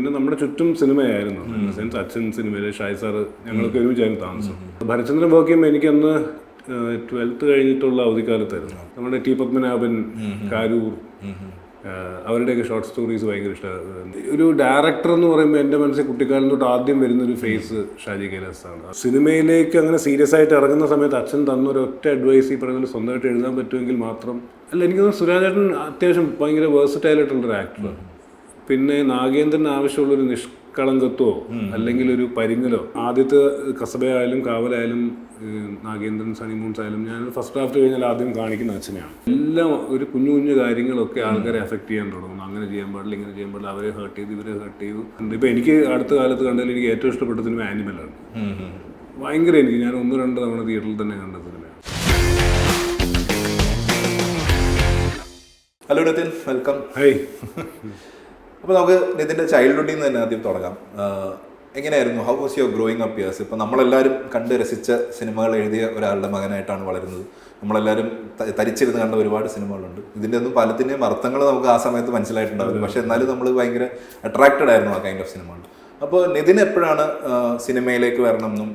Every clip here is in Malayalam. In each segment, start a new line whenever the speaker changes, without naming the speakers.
പിന്നെ നമ്മുടെ ചുറ്റും സിനിമയായിരുന്നു. ഇൻ ദ സെൻസ് അച്ഛൻ സിനിമയിൽ, ഷായ് സാറ്, ഞങ്ങളൊക്കെ ഒരുമിച്ചായിരുന്നു താമസം. ഭരചന്ദ്രൻ വർക്ക് ചെയ്യുമ്പോൾ എനിക്കന്ന് 12th കഴിഞ്ഞിട്ടുള്ള അവധിക്കാലത്തായിരുന്നു. നമ്മുടെ ടി പത്മനാഭൻ, കാരൂർ, അവരുടെയൊക്കെ ഷോർട്ട് സ്റ്റോറീസ് ഭയങ്കര ഇഷ്ടമാണ്. ഒരു ഡയറക്ടർ എന്ന് പറയുമ്പോൾ എൻ്റെ മനസ്സിൽ കുട്ടിക്കാലം തൊട്ട് ആദ്യം വരുന്നൊരു ഫേസ് ഷാജി കൈലാസാണ്. സിനിമയിലേക്ക് അങ്ങനെ സീരിയസ് ആയിട്ട് ഇറങ്ങുന്ന സമയത്ത് അച്ഛൻ തന്നൊരു ഒറ്റ അഡ്വൈസ്, ഈ പറയുന്നത് സ്വന്തമായിട്ട് എഴുതാൻ പറ്റുമെങ്കിൽ മാത്രം. അല്ല, എനിക്ക് തോന്നുന്നു സുരാജേട്ടൻ അത്യാവശ്യം ഭയങ്കര വേഴ്സറ്റൈലായിട്ടുള്ളൊരു ആക്ടറാണ്. പിന്നെ നാഗേന്ദ്രന് ആവശ്യമുള്ളൊരു നിഷ്കളങ്കത്വമോ അല്ലെങ്കിൽ ഒരു പരിങ്ങലോ, ആദ്യത്തെ കസബയായാലും കാവലായാലും നാഗേന്ദ്രൻ, സണിമൂൺസ് ആയാലും, ഞാൻ ഫസ്റ്റ് ഡ്രാഫ്റ്റ് കഴിഞ്ഞാൽ ആദ്യം കാണിക്കുന്ന അച്ഛനെയാണ്. എല്ലാം ഒരു കുഞ്ഞു കുഞ്ഞു കാര്യങ്ങളൊക്കെ ആൾക്കാരെ അഫക്റ്റ് ചെയ്യാൻ തുടങ്ങുന്നു. അങ്ങനെ ചെയ്യാൻ പാടില്ല, ഇങ്ങനെ ചെയ്യാൻ പാടില്ല, അവരെ ഹേർട്ട് ചെയ്തു, ഇവരെ ഹേർട്ട് ചെയ്തു. ഇപ്പം എനിക്ക് അടുത്ത കാലത്ത് കണ്ടതിൽ എനിക്ക് ഏറ്റവും ഇഷ്ടപ്പെട്ട സിനിമ ആനിമലാണ്. ഭയങ്കര എനിക്ക്, ഞാൻ 1-2 തവണ തിയേറ്ററിൽ തന്നെ കണ്ട സിനിമയാണ്.
Hello Nitin, welcome.
ഹൈ.
അപ്പോൾ നമുക്ക് നിതിൻ്റെ ചൈൽഡ്ഹുഡിൽ നിന്ന് തന്നെ ആദ്യം തുടങ്ങാം. എങ്ങനെയായിരുന്നു, how was your growing up years? ഇപ്പം നമ്മളെല്ലാവരും കണ്ട് രസിച്ച സിനിമകൾ എഴുതിയ ഒരാളുടെ മകനായിട്ടാണ് വളരുന്നത്. നമ്മളെല്ലാവരും തരിച്ചിരുന്ന് കണ്ട ഒരുപാട് സിനിമകളുണ്ട്. ഇതിൻ്റെ ഒന്നും പലത്തിൻ്റെയും അർത്ഥങ്ങൾ നമുക്ക് ആ സമയത്ത് മനസ്സിലായിട്ടുണ്ടാവില്ല. പക്ഷേ എന്നാലും നമ്മൾ ഭയങ്കര അട്രാക്റ്റഡ് ആയിരുന്നു ആ കൈൻഡ് ഓഫ് സിനിമകൾ. അപ്പോൾ നിതിൻ എപ്പോഴാണ് സിനിമയിലേക്ക് വരണം എന്നും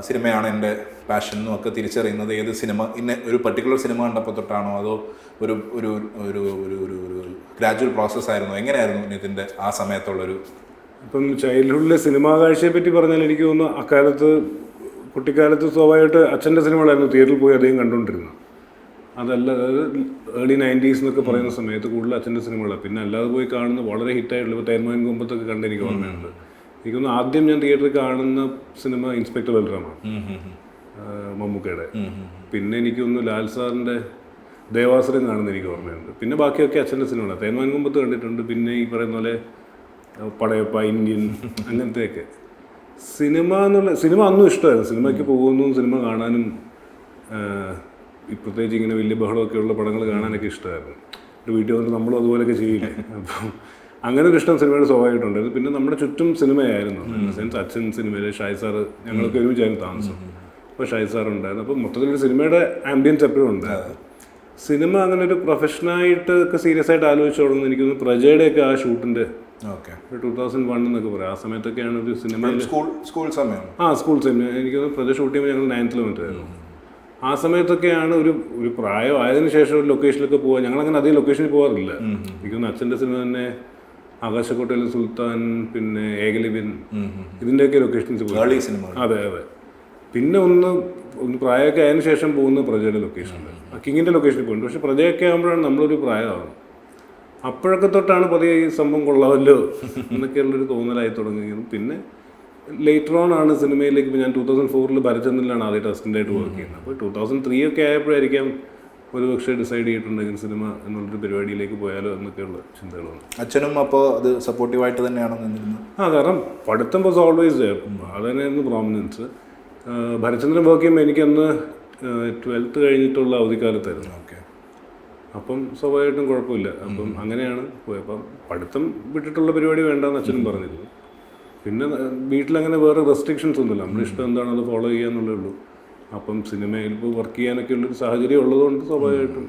സിനിമയാണ് എൻ്റെ പാഷൻ എന്നും ഒക്കെ തിരിച്ചറിയുന്നത്? ഏത് സിനിമ, ഇന്ന ഒരു പർട്ടിക്കുലർ സിനിമ കണ്ടപ്പോൾ തൊട്ടാണോ, അതോ ഒരു ഒരു ഒരു ഒരു ഒരു ഗ്രാജുവൽ പ്രോസസ്സായിരുന്നോ? എങ്ങനെയായിരുന്നു നിതിൻ്റെ ആ സമയത്തുള്ളൊരു?
ഇപ്പം ചൈൽഡ്ഹുഡിലെ സിനിമാ കാഴ്ചയെ പറ്റി പറഞ്ഞാൽ എനിക്ക് തോന്നുന്നു അക്കാലത്ത്, കുട്ടിക്കാലത്ത് സ്വാഭാവികമായിട്ട് അച്ഛൻ്റെ സിനിമകളായിരുന്നു തിയേറ്ററിൽ പോയി അധികം കണ്ടുകൊണ്ടിരുന്നത്. അതല്ല, അതായത് ഏർലി 90s എന്നൊക്കെ പറയുന്ന സമയത്ത് കൂടുതൽ അച്ഛൻ്റെ സിനിമകളാണ്. പിന്നെ അല്ലാതെ പോയി കാണുന്ന വളരെ ഹിറ്റായിട്ടുള്ള, ഇപ്പോൾ തേന്മാവിൻ കൊമ്പത്തൊക്കെ കണ്ട് എനിക്ക് ഓർമ്മയുണ്ട്. എനിക്കൊന്ന് ആദ്യം ഞാൻ തിയേറ്ററിൽ കാണുന്ന സിനിമ ഇൻസ്പെക്ടർ ബൽറാമാണ്, മമ്മൂക്കയുടെ. പിന്നെ എനിക്കൊന്ന് ലാൽ സാറിൻ്റെ ദേവാസുരം കാണുന്ന എനിക്ക് ഓർമ്മയുണ്ട്. പിന്നെ ബാക്കിയൊക്കെ അച്ഛൻ്റെ സിനിമകളാണ്. തേന്മാവിൻ കൊമ്പത്ത് കണ്ടിട്ടുണ്ട്. പിന്നെ ഈ പറയുന്ന പോലെ പടയപ്പ, ഇന്ത്യൻ, അങ്ങനത്തെയൊക്കെ സിനിമ അന്നും ഇഷ്ടമായിരുന്നു. സിനിമയ്ക്ക് പോകുന്നു, സിനിമ കാണാനും, പ്രത്യേകിച്ച് ഇങ്ങനെ വലിയ ബഹളമൊക്കെ ഉള്ള പടങ്ങൾ കാണാനൊക്കെ ഇഷ്ടമായിരുന്നു. ഒരു വീട്ടിൽ വന്നിട്ട് നമ്മളും അതുപോലെയൊക്കെ ചെയ്യില്ലേ. അപ്പം അങ്ങനെ ഒരു ഇഷ്ടം സിനിമയുടെ സ്വാഭാവികമായിട്ടുണ്ടായിരുന്നു. പിന്നെ നമ്മുടെ ചുറ്റും സിനിമയായിരുന്നു. ഇൻ ദ സെൻസ് അച്ഛൻ സിനിമയിൽ, ഷായ് സാറ്, ഞങ്ങളൊക്കെ ഒരുമിച്ചായിരുന്നു താമസം. അപ്പോൾ ഷായ് സാറുണ്ടായിരുന്നു. അപ്പോൾ മൊത്തത്തിലൊരു സിനിമയുടെ ആംബിയൻസ് എപ്പോഴും ഉണ്ടായിരുന്നു. സിനിമ അങ്ങനെ ഒരു പ്രൊഫഷനായിട്ട് ഒക്കെ സീരിയസ് ആയിട്ട് ആലോചിച്ചു തുടങ്ങുന്നത് എനിക്കൊന്ന് പ്രജയുടെയൊക്കെ ആ ഷൂട്ടിൻ്റെ 2001 എന്നൊക്കെ പറയാം. ആ സമയത്തൊക്കെയാണ് ഒരു സിനിമയിൽ
സ്കൂൾ സമയം.
സ്കൂൾ സമയം. എനിക്കൊന്ന് പ്രജ ഷൂട്ട് ചെയ്യുമ്പോൾ ഞങ്ങൾ 9th മറ്റായിരുന്നു. ആ സമയത്തൊക്കെയാണ് ഒരു പ്രായം ആയതിനു ശേഷം ഒരു ലൊക്കേഷനിലൊക്കെ പോവുക. ഞങ്ങളങ്ങനെ അധികം ലൊക്കേഷനിൽ പോകാറില്ല. എനിക്കൊന്ന് അച്ഛൻ്റെ സിനിമ തന്നെ ആകാശക്കോട്ടയിൽ സുൽത്താൻ, പിന്നെ ഏകലവ്യൻ, ഇതിൻ്റെയൊക്കെ ലൊക്കേഷൻസ് പോയി. അതെ. പിന്നെ ഒന്ന് പ്രായമൊക്കെ ആയതിനു ശേഷം പോകുന്ന പ്രജയുടെ ലൊക്കേഷനിൽ, കിങ്ങിൻ്റെ ലൊക്കേഷനിൽ പോകുന്നുണ്ട്. പക്ഷെ പ്രജയൊക്കെ ആകുമ്പോഴാണ് നമ്മളൊരു പ്രായമാകുന്നത്. അപ്പോഴൊക്കെ തൊട്ടാണ് പതിയെ ഈ സംഭവം കൊള്ളാമല്ലോ എന്നൊക്കെയുള്ളൊരു തോന്നലായി തുടങ്ങിയത്. പിന്നെ ലേറ്റർ ഓൺ ആണ് സിനിമയിലേക്ക്. ഇപ്പോൾ ഞാൻ 2004 ഭരചന്ദ്രനിലാണ് ആദ്യമായിട്ട് അസിസ്റ്റൻ്റായിട്ട് വർക്ക് ചെയ്യുന്നത്. അപ്പോൾ 2003 ഒക്കെ ആയപ്പോഴായിരിക്കാം ഒരു പക്ഷേ ഡിസൈഡ് ചെയ്തിട്ടുണ്ടെങ്കിൽ സിനിമ എന്നുള്ളൊരു പരിപാടിയിലേക്ക് പോയാലോ എന്നൊക്കെയുള്ള ചിന്തകളാണ്.
അച്ഛനും അപ്പോൾ അത് സപ്പോർട്ടീവായിട്ട് തന്നെയാണോ നിന്നിരുന്നത്?
കാരണം പഠിത്തം വാസ് ഓൾവേസ് അത് തന്നെയായിരുന്നു പ്രോമിനൻസ്. ഭരചന്ദ്രൻ വർക്ക് ചെയ്യുമ്പോൾ എനിക്കന്ന് 12th കഴിഞ്ഞിട്ടുള്ള അവധിക്കാലത്തായിരുന്നു. അപ്പം സ്വാഭാവികമായിട്ടും കുഴപ്പമില്ല. അപ്പം അങ്ങനെയാണ് പോയത്. അപ്പം പഠിത്തം വിട്ടിട്ടുള്ള പരിപാടി വേണ്ടെന്ന് അച്ഛനും പറഞ്ഞിരുന്നു. പിന്നെ വീട്ടിലങ്ങനെ വേറെ റെസ്ട്രിക്ഷൻസ് ഒന്നുമില്ല. നമ്മുടെ ഇഷ്ടം എന്താണോ അത് ഫോളോ ചെയ്യാന്നുള്ളേ ഉള്ളൂ. അപ്പം സിനിമയിൽ ഇപ്പോൾ വർക്ക് ചെയ്യാനൊക്കെ ഉള്ളൊരു സാഹചര്യം ഉള്ളതുകൊണ്ട് സ്വാഭാവികമായിട്ടും.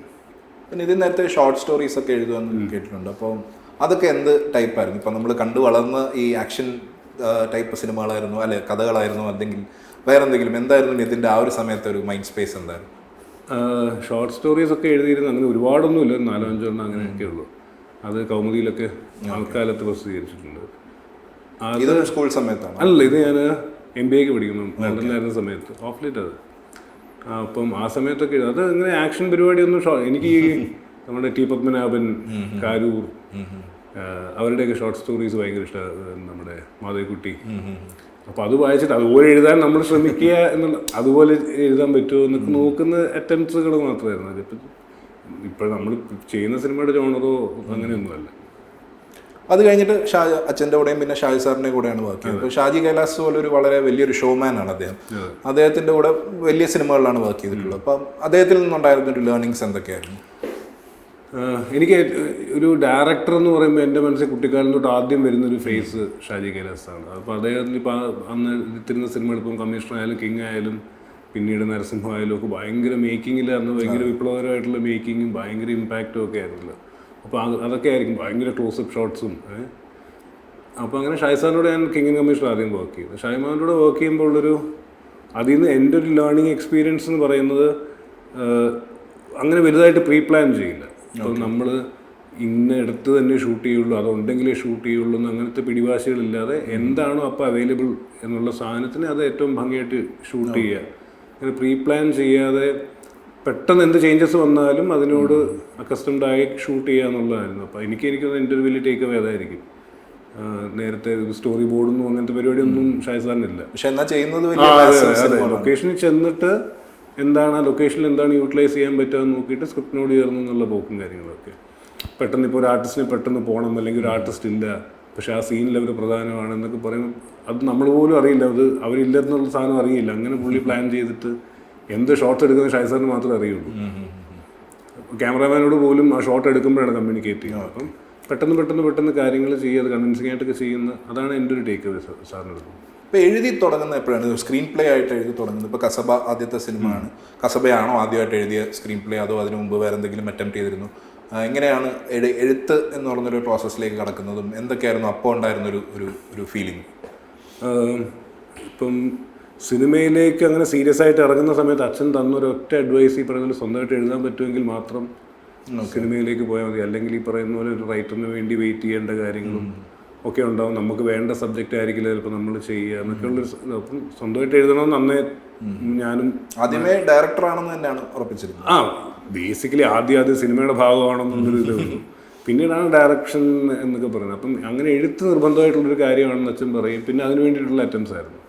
പിന്നെ ഇത് നേരത്തെ ഷോർട്ട് സ്റ്റോറീസ് ഒക്കെ എഴുതുമെന്ന് കേട്ടിട്ടുണ്ട്. അപ്പോൾ അതൊക്കെ എന്ത് ടൈപ്പായിരുന്നു? ഇപ്പം നമ്മൾ കണ്ടു വളർന്ന ഈ ആക്ഷൻ ടൈപ്പ് സിനിമകളായിരുന്നു, അല്ലെ കഥകളായിരുന്നു, അല്ലെങ്കിൽ വേറെ എന്തെങ്കിലും? എന്തായിരുന്നു ഇതിൻ്റെ ആ ഒരു സമയത്തെ ഒരു മൈൻഡ് സ്പേസ് എന്തായിരുന്നു?
ഷോർട്ട് സ്റ്റോറീസ് ഒക്കെ എഴുതിയിരുന്നു. അങ്ങനെ ഒരുപാടൊന്നുമില്ല, 4-5 എണ്ണം അങ്ങനെയൊക്കെ ഉള്ളൂ. അത് കൗമുദിയിലൊക്കെ ആൾക്കാലത്ത് പ്രസിദ്ധീകരിച്ചിട്ടുണ്ട്.
ഇത് സ്കൂൾ സമയത്താണ്?
അല്ല, ഇത് ഞാൻ MBAക്ക് പഠിക്കുന്നു, ലണ്ടനിലായിരുന്ന സമയത്ത്, ഓഫ് ലേറ്റ് അത്. അപ്പം ആ സമയത്തൊക്കെ അത് ഇങ്ങനെ ആക്ഷൻ പരിപാടിയൊന്നും എനിക്ക് നമ്മുടെ ടി പത്മനാഭൻ, കാരൂർ, അവരുടെയൊക്കെ ഷോർട്ട് സ്റ്റോറീസ് ഭയങ്കര ഇഷ്ടമാണ്. നമ്മുടെ മാധവിക്കുട്ടി. അപ്പോൾ അത് വായിച്ചിട്ട് അതുപോലെ എഴുതാൻ നമ്മൾ ശ്രമിക്കുക എന്നുള്ള, അതുപോലെ എഴുതാൻ പറ്റുമോ എന്നൊക്കെ നോക്കുന്ന അറ്റംപ്റ്റ്സുകൾ മാത്രമായിരുന്നു. അതിപ്പോൾ ഇപ്പോൾ നമ്മൾ ചെയ്യുന്ന സിനിമയുടെ ജോണറോ അങ്ങനെയൊന്നുമല്ല.
അത് കഴിഞ്ഞിട്ട് അച്ഛൻ്റെ കൂടെയും പിന്നെ ഷാജി സാറിൻ്റെ കൂടെയാണ് വർക്ക് ചെയ്യുന്നത്. അപ്പോൾ ഷാജി കൈലാസ് പോലെ ഒരു വളരെ വലിയൊരു ഷോമാനാണ് അദ്ദേഹം. അദ്ദേഹത്തിൻ്റെ കൂടെ വലിയ സിനിമകളിലാണ് വർക്ക് ചെയ്തിട്ടുള്ളത്. അപ്പം അദ്ദേഹത്തിൽ നിന്നുണ്ടായിരുന്നൊരു ലേണിങ്സ് എന്തൊക്കെയായിരുന്നു?
എനിക്ക് ഒരു ഡയറക്ടർ എന്ന് പറയുമ്പോൾ എൻ്റെ മനസ്സിൽ കുട്ടിക്കാലം തൊട്ട് ആദ്യം വരുന്നൊരു ഫേസ് ഷാജി കൈലാസാണ്. അപ്പോൾ അദ്ദേഹത്തിന് ഇപ്പോൾ അന്ന് എടുത്തിരുന്ന സിനിമകൾ, ഇപ്പം കമ്മീഷണർ ആയാലും കിങ് ആയാലും പിന്നീട് നരസിംഹം ആയാലും ഒക്കെ ഭയങ്കര മേക്കിങ്ങിൽ അന്ന് ഭയങ്കര വിപ്ലവകരമായിട്ടുള്ള മേക്കിങ്ങും ഭയങ്കര ഇമ്പാക്റ്റും ഒക്കെ ആയിരുന്നല്ലോ. അപ്പോൾ അതൊക്കെ ആയിരിക്കും ഭയങ്കര ക്ലോസപ്പ് ഷോട്ട്സും അപ്പോൾ അങ്ങനെ ഷായ്സാറിനോട് ഞാൻ കിങ് ആൻഡ് കമ്മീഷണർ ആദ്യം വർക്ക് ചെയ്തു. ഷായ്മാനോട് വർക്ക് ചെയ്യുമ്പോൾ ഉള്ളൊരു അതിൽ നിന്ന് എൻ്റെ ഒരു ലേണിംഗ് എക്സ്പീരിയൻസ് എന്ന് പറയുന്നത് അങ്ങനെ വലുതായിട്ട് പ്രീ പ്ലാൻ ചെയ്യില്ല. അപ്പോൾ നമ്മൾ ഇന്ന ഇടത്ത് തന്നെ ഷൂട്ട് ചെയ്യുള്ളൂ, അതുണ്ടെങ്കിലേ ഷൂട്ട് ചെയ്യുള്ളൂ എന്ന് അങ്ങനത്തെ പിടിവാശികളില്ലാതെ എന്താണോ അപ്പോൾ അവൈലബിൾ എന്നുള്ള സാധനത്തിന് അത് ഏറ്റവും ഭംഗിയായിട്ട് ഷൂട്ട് ചെയ്യുക. അങ്ങനെ പ്രീ പ്ലാൻ ചെയ്യാതെ പെട്ടെന്ന് എന്ത് ചേഞ്ചസ് വന്നാലും അതിനോട് അക്കസ്റ്റംഡായി ഷൂട്ട് ചെയ്യുക എന്നുള്ളതായിരുന്നു. അപ്പോൾ എനിക്കൊന്ന് എൻ്റെ ഒരു വലിയ ടേക്ക് അവേ അതായിരിക്കും. നേരത്തെ സ്റ്റോറി ബോർഡൊന്നും അങ്ങനത്തെ പരിപാടിയൊന്നും ഷായ്സാറിനില്ല.
പക്ഷെ എന്നാ ചെയ്യുന്നത്
അതെ, ലൊക്കേഷനിൽ ചെന്നിട്ട് എന്താണ് ആ ലൊക്കേഷനിൽ എന്താണ് യൂട്ടിലൈസ് ചെയ്യാൻ പറ്റുക എന്ന് നോക്കിയിട്ട് സ്ക്രിപ്റ്റിനോട് ചേർന്ന് എന്നുള്ള പോക്കും കാര്യങ്ങളൊക്കെ. പെട്ടെന്ന് ഇപ്പോൾ ഒരു ആർട്ടിസ്റ്റിന് പെട്ടെന്ന് പോകണം, അല്ലെങ്കിൽ ഒരു ആർട്ടിസ്റ്റ് ഇല്ല പക്ഷെ ആ സീനിൽ അവർ പ്രധാനമാണ് എന്നൊക്കെ പറയുമ്പോൾ അത് നമ്മൾ പോലും അറിയില്ല, അത് അവരില്ലെന്നുള്ള സാധനം അറിയില്ല. അങ്ങനെ പുള്ളി പ്ലാൻ ചെയ്തിട്ട് എന്ത് ഷോട്ട്സ് എടുക്കുന്ന ഷായ്സാറിന് മാത്രമേ അറിയുള്ളൂ. ക്യാമറാമാനോട് പോലും ആ ഷോട്ട് എടുക്കുമ്പോഴാണ് കമ്മ്യൂണിക്കേറ്റ് ചെയ്യുന്നത്. അപ്പം പെട്ടെന്ന് കാര്യങ്ങൾ ചെയ്യുക, അത് കൺവിൻസിംഗ് ആയിട്ടൊക്കെ ചെയ്യുന്ന അതാണ് എൻ്റെ ഒരു ടേക്ക് അവേ സാറിന് എടുക്കുന്നത്.
ഇപ്പോൾ എഴുതി തുടങ്ങുന്ന എപ്പോഴാണ് സ്ക്രീൻ പ്ലേ ആയിട്ട് എഴുതി തുടങ്ങുന്നത്? ഇപ്പോൾ കസബ ആദ്യത്തെ സിനിമയാണ്. കസബയാണോ ആദ്യമായിട്ട് എഴുതിയ സ്ക്രീൻ പ്ലേ, അതോ അതിനു മുമ്പ് വേറെ എന്തെങ്കിലും അറ്റംപ്റ്റ് ചെയ്തിരുന്നു? എങ്ങനെയാണ് എഴുത്ത് എന്ന് പറഞ്ഞൊരു പ്രോസസ്സിലേക്ക് കടക്കുന്നതും എന്തൊക്കെയായിരുന്നു അപ്പോൾ ഉണ്ടായിരുന്നൊരു ഒരു ഫീലിംഗ്?
ഇപ്പം സിനിമയിലേക്ക് അങ്ങനെ സീരിയസ് ആയിട്ട് ഇറങ്ങുന്ന സമയത്ത് അച്ഛൻ തന്നൊരു ഒറ്റ അഡ്വൈസ് ഈ പറയുന്ന സ്വന്തമായിട്ട് എഴുതാൻ പറ്റുമെങ്കിൽ മാത്രം സിനിമയിലേക്ക് പോയാൽ മതി. അല്ലെങ്കിൽ ഈ പറയുന്ന പോലെ ഒരു റൈറ്ററിന് വേണ്ടി വെയിറ്റ് ചെയ്യേണ്ട കാര്യങ്ങളും ഒക്കെ ഉണ്ടാവും. നമുക്ക് വേണ്ട സബ്ജക്റ്റ് ആയിരിക്കില്ല ചിലപ്പോൾ നമ്മൾ ചെയ്യുക എന്നൊക്കെയുള്ളൊരു. അപ്പം സ്വന്തമായിട്ട് എഴുതണമെന്ന് അന്നേ ഞാനും
ആദ്യമേ ഡയറക്ടറാണെന്ന് തന്നെയാണ് ഉറപ്പിച്ചിരുന്നത്.
ബേസിക്കലി ആദ്യം സിനിമയുടെ ഭാഗമാണെന്നുള്ളൊരു ഇതേ ഉള്ളൂ. പിന്നീടാണ് ഡയറക്ഷൻ എന്നൊക്കെ പറയുന്നത്. അപ്പം അങ്ങനെ എഴുത്ത് നിർബന്ധമായിട്ടുള്ളൊരു കാര്യമാണെന്ന് അച്ഛൻ പറയും. പിന്നെ അതിന് വേണ്ടിയിട്ടുള്ള അറ്റംപ്റ്റ്സ് ആയിരുന്നു.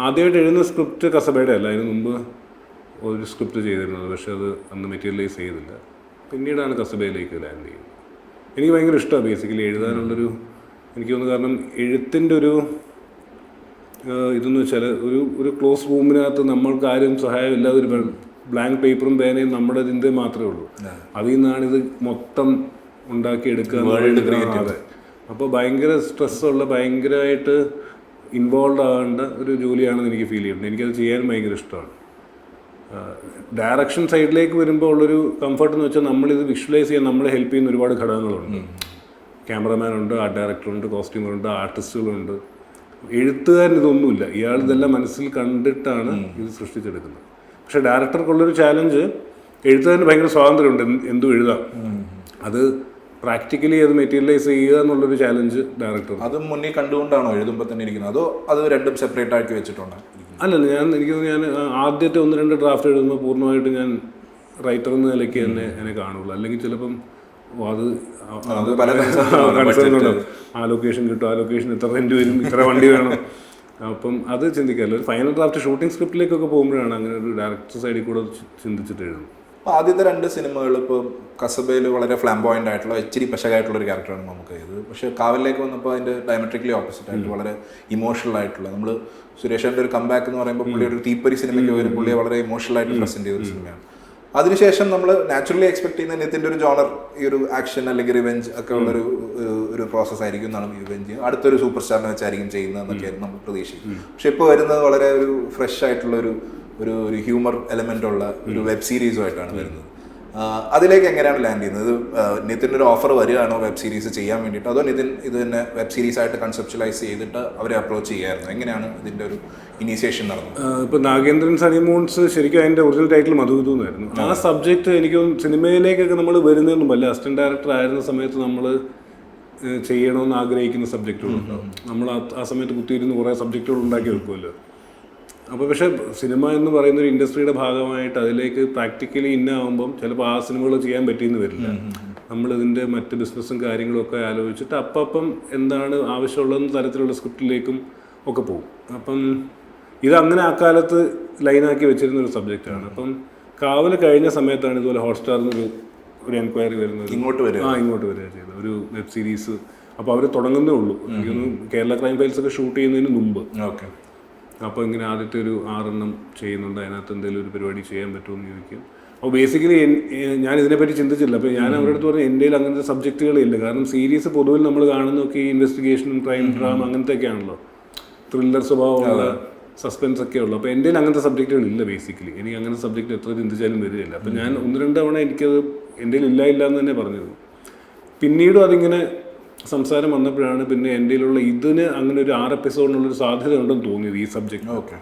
ആദ്യമായിട്ട് എഴുതുന്ന സ്ക്രിപ്റ്റ് കസബയുടെ അല്ല, അതിന് മുമ്പ് ഒരു സ്ക്രിപ്റ്റ് ചെയ്തിരുന്നത്. പക്ഷെ അത് അന്ന് മെറ്റീരിയലൈസ് ചെയ്തില്ല. പിന്നീടാണ് കസബയിലേക്ക് ലാൻഡ് ചെയ്യുന്നത്. എനിക്ക് ഭയങ്കര ഇഷ്ടമാണ് ബേസിക്കലി എഴുതാനുള്ളൊരു. എനിക്ക് തോന്നുന്നു കാരണം എഴുത്തിൻ്റെ ഒരു ഇതെന്ന് വെച്ചാൽ ഒരു ക്ലോസ് റൂമിനകത്ത് നമ്മൾക്ക് ആരും സഹായം ഇല്ലാതെ ഒരു ബ്ലാങ്ക് പേപ്പറും പേനയും നമ്മുടെ ഇതിൻ്റെ മാത്രമേ ഉള്ളൂ. അതിൽ നിന്നാണ് ഇത് മൊത്തം ഉണ്ടാക്കിയെടുക്കുക. അതെ, അപ്പോൾ ഭയങ്കര സ്ട്രെസ്സുള്ള, ഭയങ്കരമായിട്ട് ഇൻവോൾവ് ആകേണ്ട ഒരു ജോലിയാണെന്ന് എനിക്ക് ഫീൽ ചെയ്യുന്നത്. എനിക്കത് ചെയ്യാൻ ഭയങ്കര ഇഷ്ടമാണ്. ഡയറക്ഷൻ സൈഡിലേക്ക് വരുമ്പോൾ ഉള്ളൊരു കംഫർട്ട് എന്ന് വെച്ചാൽ നമ്മളിത് വിഷ്വലൈസ് ചെയ്യാൻ നമ്മളെ ഹെൽപ്പ് ചെയ്യുന്ന ഒരുപാട് ഘടകങ്ങളുണ്ട്. ക്യാമറമാനുണ്ട്, ആർട്ട് ഡയറക്ടറുണ്ട്, കോസ്റ്റ്യൂമറുണ്ട്, ആർട്ടിസ്റ്റുകളുണ്ട്. എഴുത്തുകാരൻ ഇതൊന്നുമില്ല. ഇയാൾ ഇതെല്ലാം മനസ്സിൽ കണ്ടിട്ടാണ് ഇത് സൃഷ്ടിച്ചെടുക്കുന്നത്. പക്ഷേ ഡയറക്ടർക്കുള്ളൊരു ചാലഞ്ച്, എഴുത്തുകാരന് ഭയങ്കര സ്വാതന്ത്ര്യമുണ്ട്, എന്തും എഴുതാം. അത് പ്രാക്ടിക്കലി അത് മെറ്റീരിയലൈസ് ചെയ്യുക എന്നുള്ളൊരു ചാലഞ്ച് ഡയറക്ടർ.
അത് മുന്നിൽ കണ്ടുകൊണ്ടാണോ എഴുതുമ്പോൾ തന്നെ ഇരിക്കുന്നത്, അതോ അത് രണ്ടും സെപ്പറേറ്റ് ആക്കി വെച്ചിട്ടുണ്ടോ?
അല്ലല്ല, ഞാൻ ആദ്യത്തെ 1-2 ഡ്രാഫ്റ്റ് എഴുതുമ്പോൾ പൂർണ്ണമായിട്ട് ഞാൻ റൈറ്റർ എന്ന നിലയ്ക്ക് തന്നെ എന്നെ കാണുള്ളൂ. അല്ലെങ്കിൽ ചിലപ്പം അത് കൺസേൺ ഉണ്ടാവും. ആ ലൊക്കേഷൻ കിട്ടും, ആ ലൊക്കേഷൻ ഇത്ര റെൻറ്റ് വരും, ഇത്ര വണ്ടി വേണം. അപ്പം അത് ചിന്തിക്കാമല്ലോ. ഒരു ഫൈനൽ ഡ്രാഫ്റ്റ് ഷൂട്ടിംഗ് സ്ക്രിപ്റ്റിലേക്കൊക്കെ പോകുമ്പോഴാണ് അങ്ങനെ ഒരു ഡയറക്ടർ സൈഡിൽ കൂടെ ചിന്തിച്ചിട്ട് എഴുതുന്നത്.
അപ്പോൾ ആദ്യത്തെ 2 സിനിമകൾ ഇപ്പോൾ കസബയിൽ വളരെ ഫ്ലാംബോയിൻ്റ് ആയിട്ടുള്ള ഇച്ചിരി പശകായിട്ടുള്ളൊരു ക്യാരക്ടറാണ് നമുക്ക് ചെയ്തത്. പക്ഷേ കാവലിലേക്ക് വന്നപ്പോൾ അതിൻ്റെ ഡയമെട്രിക്കലി ഓപ്പോസിറ്റ് ആയിട്ട് വളരെ ഇമോഷണൽ ആയിട്ടുള്ള, നമ്മൾ സുരേഷൻ്റെ ഒരു കംബാക്ക് എന്ന് പറയുമ്പോൾ പുള്ളി ഒരു തീപ്പൊരി സിനിമയ്ക്ക് വരും, പുള്ളിയെ വളരെ ഇമോഷണൽ ആയിട്ട് പ്രസൻറ്റ് ചെയ്തൊരു സിനിമയാണ്. അതിനുശേഷം നമ്മൾ നാച്ചുറലി എക്സ്പെക്ട് ചെയ്യുന്ന നിതിൻ്റെ ഒരു ജോണർ ഈ ഒരു ആക്ഷൻ അല്ലെങ്കിൽ റിവെഞ്ച് ഒക്കെ ഉള്ളൊരു ഒരു പ്രോസസ് ആയിരിക്കും എന്നാണ് റിവെഞ്ച് അടുത്തൊരു സൂപ്പർ സ്റ്റാറിനെ വെച്ചായിരിക്കും ചെയ്യുന്നത് എന്നൊക്കെയായിരുന്നു നമ്മൾ പ്രതീക്ഷിക്കുന്നത്. പക്ഷെ ഇപ്പോൾ വരുന്നത് വളരെ ഒരു ഫ്രഷ് ആയിട്ടുള്ള ഒരു ഹ്യൂമർ എലമെൻ്റ് ഉള്ള ഒരു വെബ് സീരീസുമായിട്ടാണ് വരുന്നത്. അതിലേക്ക് എങ്ങനെയാണ് ലാൻഡ് ചെയ്യുന്നത്? നിതിൻ്റെ ഒരു ഓഫർ വരികയാണോ വെബ് സീരീസ് ചെയ്യാൻ വേണ്ടിയിട്ട്, അതോ നിതിൻ ഇത് തന്നെ വെബ് സീരീസ് ആയിട്ട് കൺസെപ്ച്വലൈസ് ചെയ്തിട്ട് അവരെ അപ്രോച്ച് ചെയ്യായിരുന്നു? എങ്ങനെയാണ് ഇതിൻ്റെ ഒരു ഇനീഷ്യേഷൻ നടന്നത്?
ഇപ്പോൾ നാഗേന്ദ്രൻ ഹണിമൂൺസ് ശരിക്കും അതിൻ്റെ ഒറിജിനൽ ടൈറ്റിൽ മധുവിധു എന്നായിരുന്നു. ആ സബ്ജക്റ്റ് എനിക്ക് സിനിമയിലേക്കൊക്കെ നമ്മൾ വരുന്നതൊന്നും അല്ല. അസിസ്റ്റന്റ് ഡയറക്ടർ ആയിരുന്ന സമയത്ത് നമ്മൾ ചെയ്യണമെന്ന് ആഗ്രഹിക്കുന്ന സബ്ജക്റ്റുകളുണ്ടാവും. നമ്മൾ ആ സമയത്ത് കുത്തിയിരുന്ന് കുറേ സബ്ജക്റ്റുകൾ ഉണ്ടാക്കി വെക്കുമല്ലോ. അപ്പോൾ പക്ഷേ സിനിമ എന്ന് പറയുന്ന ഒരു ഇൻഡസ്ട്രിയുടെ ഭാഗമായിട്ട് അതിലേക്ക് പ്രാക്ടിക്കലി ഇന്നാകുമ്പം ചിലപ്പോൾ ആ സിനിമകൾ ചെയ്യാൻ പറ്റിയെന്ന് വരില്ല. നമ്മളിതിൻ്റെ മറ്റ് ബിസിനസ്സും കാര്യങ്ങളും ഒക്കെ ആലോചിച്ചിട്ട് അപ്പം എന്താണ് ആവശ്യമുള്ളതെന്ന തരത്തിലുള്ള സ്ക്രിപ്റ്റിലേക്കും ഒക്കെ പോകും. അപ്പം ഇതങ്ങനെ ആ കാലത്ത് ലൈനാക്കി വെച്ചിരുന്ന ഒരു സബ്ജക്റ്റാണ്. അപ്പം കാവൽ കഴിഞ്ഞ സമയത്താണ് ഇതുപോലെ ഹോട്ട്സ്റ്റാറിൽ ഒരു എൻക്വയറി വരുന്നത്.
ഇങ്ങോട്ട്
വരിക ചെയ്തത് ഒരു വെബ് സീരീസ്. അപ്പോൾ അവർ തുടങ്ങുന്നേ ഉള്ളൂ. എനിക്കൊന്ന് കേരള ക്രൈം ഫയൽസ് ഒക്കെ ഷൂട്ട് ചെയ്യുന്നതിന് മുമ്പ്.
ഓക്കെ.
അപ്പോൾ ഇങ്ങനെ ആദ്യത്തെ ഒരു 6 എണ്ണം ചെയ്യുന്നുണ്ട്, അതിനകത്ത് എന്തെങ്കിലും ഒരു പരിപാടി ചെയ്യാൻ പറ്റുമെന്ന് ചോദിക്കും. അപ്പോൾ ബേസിക്കലി ഞാൻ ഇതിനെപ്പറ്റി ചിന്തിച്ചില്ല. അപ്പോൾ ഞാൻ അവരുടെ അടുത്ത് പറഞ്ഞു എൻ്റെ അങ്ങനത്തെ സബ്ജക്റ്റുകളില്ല. കാരണം സീരീസ് പൊതുവിൽ നമ്മൾ കാണുന്നതൊക്കെ ഈ ഇൻവെസ്റ്റിഗേഷനും ക്രൈം ഡ്രാമ അങ്ങനത്തെയൊക്കെയാണല്ലോ, ത്രില്ലർ സ്വഭാവമുള്ള സസ്പെൻസ് ഒക്കെ ഉള്ളു. അപ്പോൾ എൻ്റെ അങ്ങനത്തെ സബ്ജക്റ്റുകളില്ല. ബേസിക്കലി എനിക്ക് അങ്ങനത്തെ സബ്ജക്റ്റ് എത്ര ചിന്തിച്ചാലും വരികയില്ല. അപ്പോൾ ഞാൻ 1-2 തവണ എനിക്കത് എൻ്റെ ഇല്ല എന്ന് തന്നെ പറഞ്ഞത്. പിന്നീടും അതിങ്ങനെ സംസാരം വന്നപ്പോഴാണ് പിന്നെ എൻ്റെ ഇതിന് അങ്ങനെ ഒരു 6 എപ്പിസോഡിനുള്ളൊരു സാധ്യത ഉണ്ടെന്ന് തോന്നിയത് ഈ സബ്ജക്റ്റ്.
ഓക്കെ,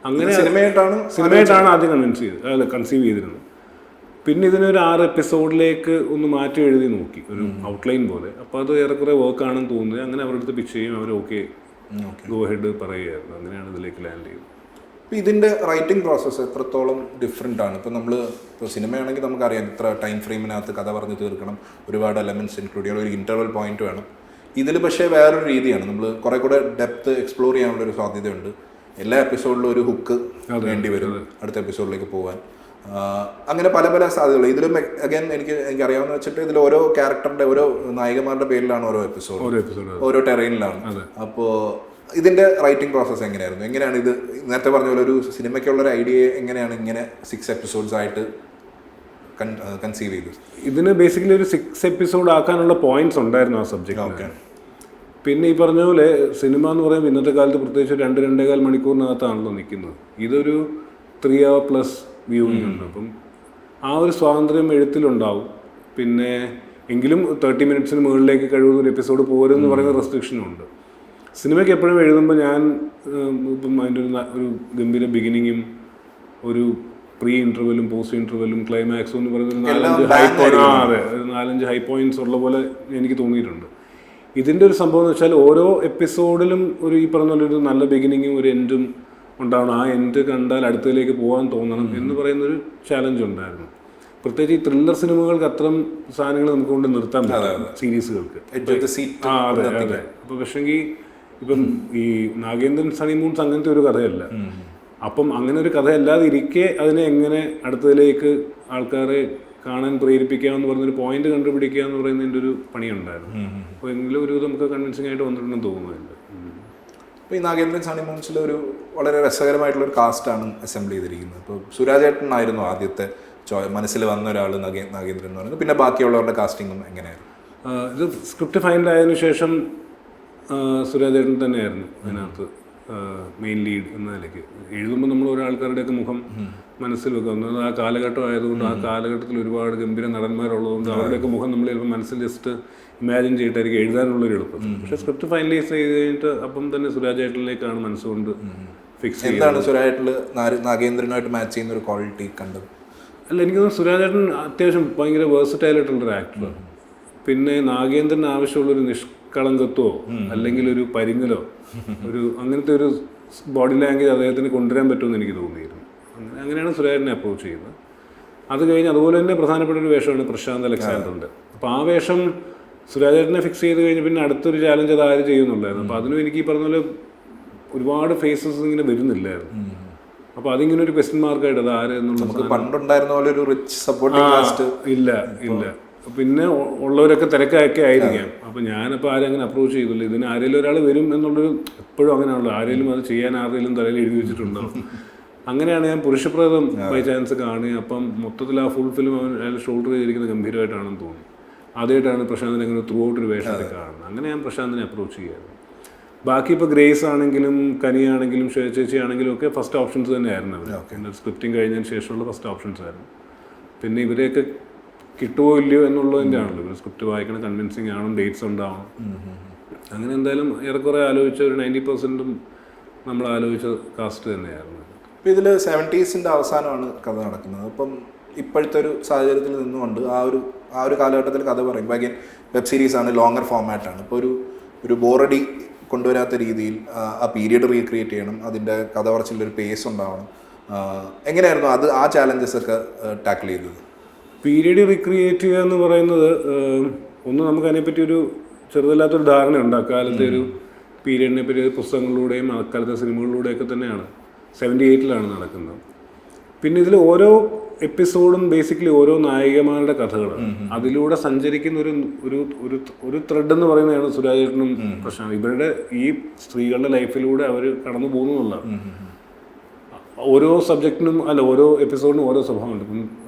അങ്ങനെ
സിനിമയായിട്ടാണ്
ആദ്യം കൺസീവ് ചെയ്തിരുന്നത്. പിന്നെ ഇതിനൊരു 6 എപ്പിസോഡിലേക്ക് ഒന്ന് മാറ്റി എഴുതി നോക്കി, ഒരു ഔട്ട്ലൈൻ പോലെ. അപ്പോൾ അത് ഏറെക്കുറെ വർക്കാണെന്ന് തോന്നുന്നത്. അങ്ങനെ അവരുടെ അടുത്ത് പിച്ച് ചെയ്യും, അവർ ഓക്കെ ഗോ ഹെഡ് പറയുമായിരുന്നു. അങ്ങനെയാണ് ഇതിലേക്ക് ലാൻഡ് ചെയ്തത്.
ഇപ്പോൾ ഇതിൻ്റെ റൈറ്റിംഗ് പ്രോസസ്സ് എത്രത്തോളം ഡിഫറെൻ്റ് ആണ്? ഇപ്പോൾ ഇപ്പോൾ സിനിമയാണെങ്കിൽ നമുക്കറിയാം ഇത്ര ടൈം ഫ്രെയിമിനകത്ത് കഥ പറഞ്ഞ് തീർക്കണം, ഒരുപാട് എലമെൻറ്റ്സ് ഇൻക്ലൂഡ് ചെയ്യണം, ഒരു ഇൻ്റർവൽ പോയിന്റ് വേണം. ഇതിൽ പക്ഷേ വേറൊരു രീതിയാണ്, നമ്മൾ കുറേ കൂടെ ഡെപ്ത് എക്സ്പ്ലോർ ചെയ്യാനുള്ളൊരു സാധ്യതയുണ്ട്. എല്ലാ എപ്പിസോഡിലും ഒരു ഹുക്ക് വേണ്ടി വരും അടുത്ത എപ്പിസോഡിലേക്ക് പോകാൻ. അങ്ങനെ പല പല സാധ്യതകൾ ഇതിലും. അഗൈൻ എനിക്കറിയാവുന്ന വെച്ചിട്ട് ഇതിൽ ഓരോ ക്യാരക്ടറിൻ്റെ ഓരോ നായികമാരുടെ പേരിലാണ് ഓരോ എപ്പിസോഡ്, ഓരോ ടെറൈനിലാണ്. അപ്പോൾ ഇതിൻ്റെ റൈറ്റിംഗ് പ്രോസസ്സ് എങ്ങനെയാണ് ഇത് നേരത്തെ പറഞ്ഞ പോലെ ഒരു സിനിമയ്ക്കുള്ളൊരു ഐഡിയ എങ്ങനെയാണ് ഇങ്ങനെ 6 എപ്പിസോഡ്സ് ആയിട്ട് കൺസീവ് ചെയ്തത്?
ഇതിന് ബേസിക്കലി ഒരു 6 എപ്പിസോഡ് ആക്കാനുള്ള പോയിന്റ്സ് ഉണ്ടായിരുന്നു ആ സബ്ജക്റ്റ്. പിന്നെ ഈ പറഞ്ഞ പോലെ സിനിമ എന്ന് പറയുമ്പോൾ ഇന്നത്തെ കാലത്ത് പ്രത്യേകിച്ച് 2-2.25 മണിക്കൂറിനകത്താണല്ലോ നിൽക്കുന്നത്. ഇതൊരു 3 hour plus വ്യൂവിംഗ് ഉണ്ട്. അപ്പം ആ ഒരു സ്വാതന്ത്ര്യം എഴുത്തിലുണ്ടാവും. പിന്നെ എങ്കിലും 30 മിനിറ്റ്സിന് മുകളിലേക്ക് കഴിവുന്ന ഒരു എപ്പിസോഡ് പോരെന്ന് പറയുന്ന റെസ്ട്രിക്ഷനും ഉണ്ട്. സിനിമയ്ക്ക് എപ്പോഴും എഴുതുമ്പോൾ ഞാൻ ഇപ്പം അതിൻ്റെ ഒരു ഗംഭീര ബിഗിനിങ്ങും ഒരു പ്രീ ഇൻ്റർവെല്ലും പോസ്റ്റ് ഇൻ്റർവെല്ലും ക്ലൈമാക്സും എന്ന് പറയുന്നത് 4-5 ഹൈ പോയിന്റ്സ് ഉള്ള പോലെ എനിക്ക് തോന്നിയിട്ടുണ്ട്. ഇതിൻ്റെ ഒരു സംഭവം എന്ന് വെച്ചാൽ ഓരോ എപ്പിസോഡിലും ഈ പറഞ്ഞ ഒരു നല്ല ബിഗിനിങ്ങും ഒരു എൻഡും ഉണ്ടാവണം. ആ എൻഡ് കണ്ടാൽ അടുത്തതിലേക്ക് പോകാൻ തോന്നണം എന്ന് പറയുന്നൊരു ചാലഞ്ച് ഉണ്ടായിരുന്നു. പ്രത്യേകിച്ച് ഈ ത്രില്ലർ സിനിമകൾക്ക് അത്തരം സാധനങ്ങൾ നമുക്ക് കൊണ്ട് നിർത്താൻ പറ്റും സീരീസുകൾക്ക്. അതെ. അപ്പോൾ പക്ഷേങ്കിൽ ഇപ്പം ഈ നാഗേന്ദ്രൻ ഹണിമൂൺസ് അങ്ങനത്തെ ഒരു കഥയല്ല. അപ്പം അങ്ങനെ ഒരു കഥയല്ലാതെ ഇരിക്കെ അതിനെ എങ്ങനെ അടുത്തതിലേക്ക് ആൾക്കാരെ കാണാൻ പ്രേരിപ്പിക്കാമെന്ന് പറഞ്ഞൊരു പോയിന്റ് കണ്ടുപിടിക്കുക എന്ന് പറയുന്നതിൻ്റെ ഒരു പണിയുണ്ടായിരുന്നു. അപ്പോൾ എങ്കിലും ഒരു നമുക്ക് കൺവിൻസിംഗ് ആയിട്ട് വന്നിട്ടുണ്ടെന്ന് തോന്നുന്നുണ്ട്.
ഇപ്പോൾ ഈ നാഗേന്ദ്രൻ ഹണിമൂൺസിൽ ഒരു വളരെ രസകരമായിട്ടുള്ളൊരു കാസ്റ്റാണ് അസംബിൾ ചെയ്തിരിക്കുന്നത്. ഇപ്പോൾ സുരാജേട്ടനായിരുന്നു ആദ്യത്തെ മനസ്സിൽ വന്ന ഒരാൾ നാഗേന്ദ്രൻ എന്ന് പറയുന്നത്. പിന്നെ ബാക്കിയുള്ളവരുടെ കാസ്റ്റിങ്ങും എങ്ങനെയായിരുന്നു?
ഇത് സ്ക്രിപ്റ്റ് ഫൈനൽ ആയതിനു ശേഷം സുരാജേട്ടൻ തന്നെയായിരുന്നു അതിനകത്ത് മെയിൻ ലീഡ് എന്ന നിലയ്ക്ക്. എഴുതുമ്പോൾ നമ്മൾ ഓരോ ആൾക്കാരുടെയൊക്കെ മുഖം മനസ്സിൽ വെക്കുക. ഒന്നത് ആ കാലഘട്ടം ആയതുകൊണ്ട് ആ കാലഘട്ടത്തിൽ ഒരുപാട് ഗംഭീര നടന്മാരുള്ളതുകൊണ്ട് അവരുടെയൊക്കെ മുഖം നമ്മൾ ചിലപ്പോൾ മനസ്സിൽ ജസ്റ്റ് ഇമാജിൻ ചെയ്തിട്ടായിരിക്കും എഴുതാനുള്ളൊരു എളുപ്പം. പക്ഷേ സ്ക്രിപ്റ്റ് ഫൈനലൈസ് ചെയ്ത് കഴിഞ്ഞിട്ട് അപ്പം തന്നെ സുരാജേട്ടനിലേക്കാണ് മനസ്സുകൊണ്ട് ഫിക്സ് ചെയ്യുന്നത്.
എന്താണ് സുരാജേട്ടനിൽ നാഗേന്ദ്രനുമായിട്ട് മാച്ച് ചെയ്യുന്ന ഒരു ക്വാളിറ്റി കണ്ടത്?
അല്ല, എനിക്ക് തോന്നുന്നു സുരാജേട്ടൻ അത്യാവശ്യം ഭയങ്കര വേഴ്സറ്റൈലായിട്ടുള്ളൊരു ആക്ടറാണ്. പിന്നെ നാഗേന്ദ്രന് ആവശ്യമുള്ളൊരു നിഷ്കളങ്കത്വമോ അല്ലെങ്കിൽ ഒരു പരിങ്ങലോ ഒരു അങ്ങനത്തെ ഒരു ബോഡി ലാംഗ്വേജ് അദ്ദേഹത്തിന് കൊണ്ടുവരാൻ പറ്റുമെന്ന് എനിക്ക് തോന്നിയിരുന്നു. അങ്ങനെയാണ് സുരാജേട്ടനെ അപ്രോച്ച് ചെയ്യുന്നത്. അത് കഴിഞ്ഞ് അതുപോലെ തന്നെ പ്രധാനപ്പെട്ട ഒരു വേഷമാണ് പ്രശാന്ത് അലക്സാണ്ടറിൻ്റെ. അപ്പോൾ ആ വേഷം സുരാജേട്ടനെ ഫിക്സ് ചെയ്ത് കഴിഞ്ഞ് പിന്നെ അടുത്തൊരു ചാലഞ്ച് അത് ആര് ചെയ്യുന്നുണ്ടായിരുന്നു. അപ്പോൾ അതിനും എനിക്ക് ഈ പറഞ്ഞ പോലെ ഒരുപാട് ഫേസസ് ഇങ്ങനെ വരുന്നില്ലായിരുന്നു. അപ്പോൾ അതിങ്ങനെ ഒരു ക്വസ്റ്റ്യൻ മാർക്കായിട്ട് അത് ആര് എന്നുള്ളത്
പണ്ടുണ്ടായിരുന്ന പോലെ ഒരു റിച്ച് സപ്പോർട്ടിംഗ് കാസ്റ്റ്
ഇല്ല. പിന്നെ ഉള്ളവരൊക്കെ തിരക്കൊക്കെ ആയിരിക്കാം. അപ്പോൾ ഞാനപ്പോൾ ആരും അങ്ങനെ അപ്രോച്ച് ചെയ്തില്ല. ഇതിന് ആരെങ്കിലും ഒരാൾ വരും എന്നുള്ളൊരു എപ്പോഴും അങ്ങനെയാണല്ലോ. ആരെങ്കിലും അത് ചെയ്യാൻ ആരെങ്കിലും തലയിൽ എഴുതി വെച്ചിട്ടുണ്ടാവും. അങ്ങനെയാണ് ഞാൻ പുരുഷപ്രേതം ബൈ ചാൻസ് കാണുക. അപ്പം മൊത്തത്തിൽ ആ ഫുൾ ഫിലിം അയാൾ ഷോൾഡർ ചെയ്തിരിക്കുന്നത് ഗംഭീരമായിട്ടാണെന്ന് തോന്നി. ആദ്യമായിട്ടാണ് പ്രശാന്തിനെ അങ്ങനെ ത്രൂ ഔട്ട് ഒരു വേഷത്തിൽ കാണുന്നത്. അങ്ങനെ ഞാൻ പ്രശാന്തിനെ അപ്രോച്ച് ചെയ്യാറ്. ബാക്കി ഇപ്പോൾ ഗ്രേസ് ആണെങ്കിലും കനിയാണെങ്കിലും ശ്വേത ചേച്ചി ആണെങ്കിലും ഒക്കെ ഫസ്റ്റ് ഓപ്ഷൻസ് തന്നെയായിരുന്നു അവർ. എൻ്റെ സ്ക്രിപ്റ്റിംഗ് കഴിഞ്ഞതിന് ശേഷമുള്ള ഫസ്റ്റ് ഓപ്ഷൻസ് ആയിരുന്നു. പിന്നെ ഇവരെയൊക്കെ കിട്ടുമോ ഇല്ലയോ എന്നുള്ളതിൻ്റെ ആണല്ലോ. ഇവർ സ്ക്രിപ്റ്റ് വായിക്കണം, കൺവിൻസിങ് ആവണം, ഡേറ്റ്സ് ഉണ്ടാവണം. അങ്ങനെ എന്തായാലും ഏറെക്കുറെ ആലോചിച്ച ഒരു 90% നമ്മൾ ആലോചിച്ച കാസ്റ്റ് തന്നെയായിരുന്നു.
ഇപ്പോൾ ഇതിൽ 70s അവസാനമാണ് കഥ നടക്കുന്നത്. അപ്പം ഇപ്പോഴത്തെ ഒരു സാഹചര്യത്തിൽ നിന്നുകൊണ്ട് ആ ഒരു കാലഘട്ടത്തിൽ കഥ പറയുമ്പോൾ അഗൈൻ വെബ് സീരീസാണ്, ലോങ്ങർ ഫോമാറ്റാണ്. ഇപ്പോൾ ഒരു ബോറടി കൊണ്ടുവരാത്ത രീതിയിൽ ആ പീരിയഡ് റീക്രിയേറ്റ് ചെയ്യണം, അതിൻ്റെ കഥ പറച്ചിലൊരു പേസ് ഉണ്ടാവണം. എങ്ങനെയായിരുന്നു ആ ചാലഞ്ചസ് ഒക്കെ ടാക്കിൾ ചെയ്തത്?
പീരിയഡ് റീക്രിയേറ്റ് ചെയ്യുക എന്ന് പറയുന്നത് ഒന്ന് നമുക്ക് അതിനെപ്പറ്റി ഒരു ചെറുതല്ലാത്തൊരു ധാരണയുണ്ട്. അക്കാലത്തെ ഒരു പീരിയഡിനെ പറ്റി പുസ്തകങ്ങളിലൂടെയും അക്കാലത്തെ സിനിമകളിലൂടെയൊക്കെ തന്നെയാണ്. 78 നടക്കുന്നത്. പിന്നെ ഇതിൽ ഓരോ എപ്പിസോഡും ബേസിക്കലി ഓരോ നായികമാരുടെ കഥകളാണ്. അതിലൂടെ സഞ്ചരിക്കുന്ന ഒരു ത്രെഡ് എന്ന് പറയുന്നതാണ് സുരാജേട്ടനും പ്രശ്നം. ഇവരുടെ ഈ സ്ത്രീകളുടെ ലൈഫിലൂടെ അവർ കടന്നു പോകുന്നതാണ്. ഓരോ സബ്ജക്റ്റിനും ഓരോ എപ്പിസോഡിനും ഓരോ സ്വഭാവമുണ്ട്. ഇപ്പം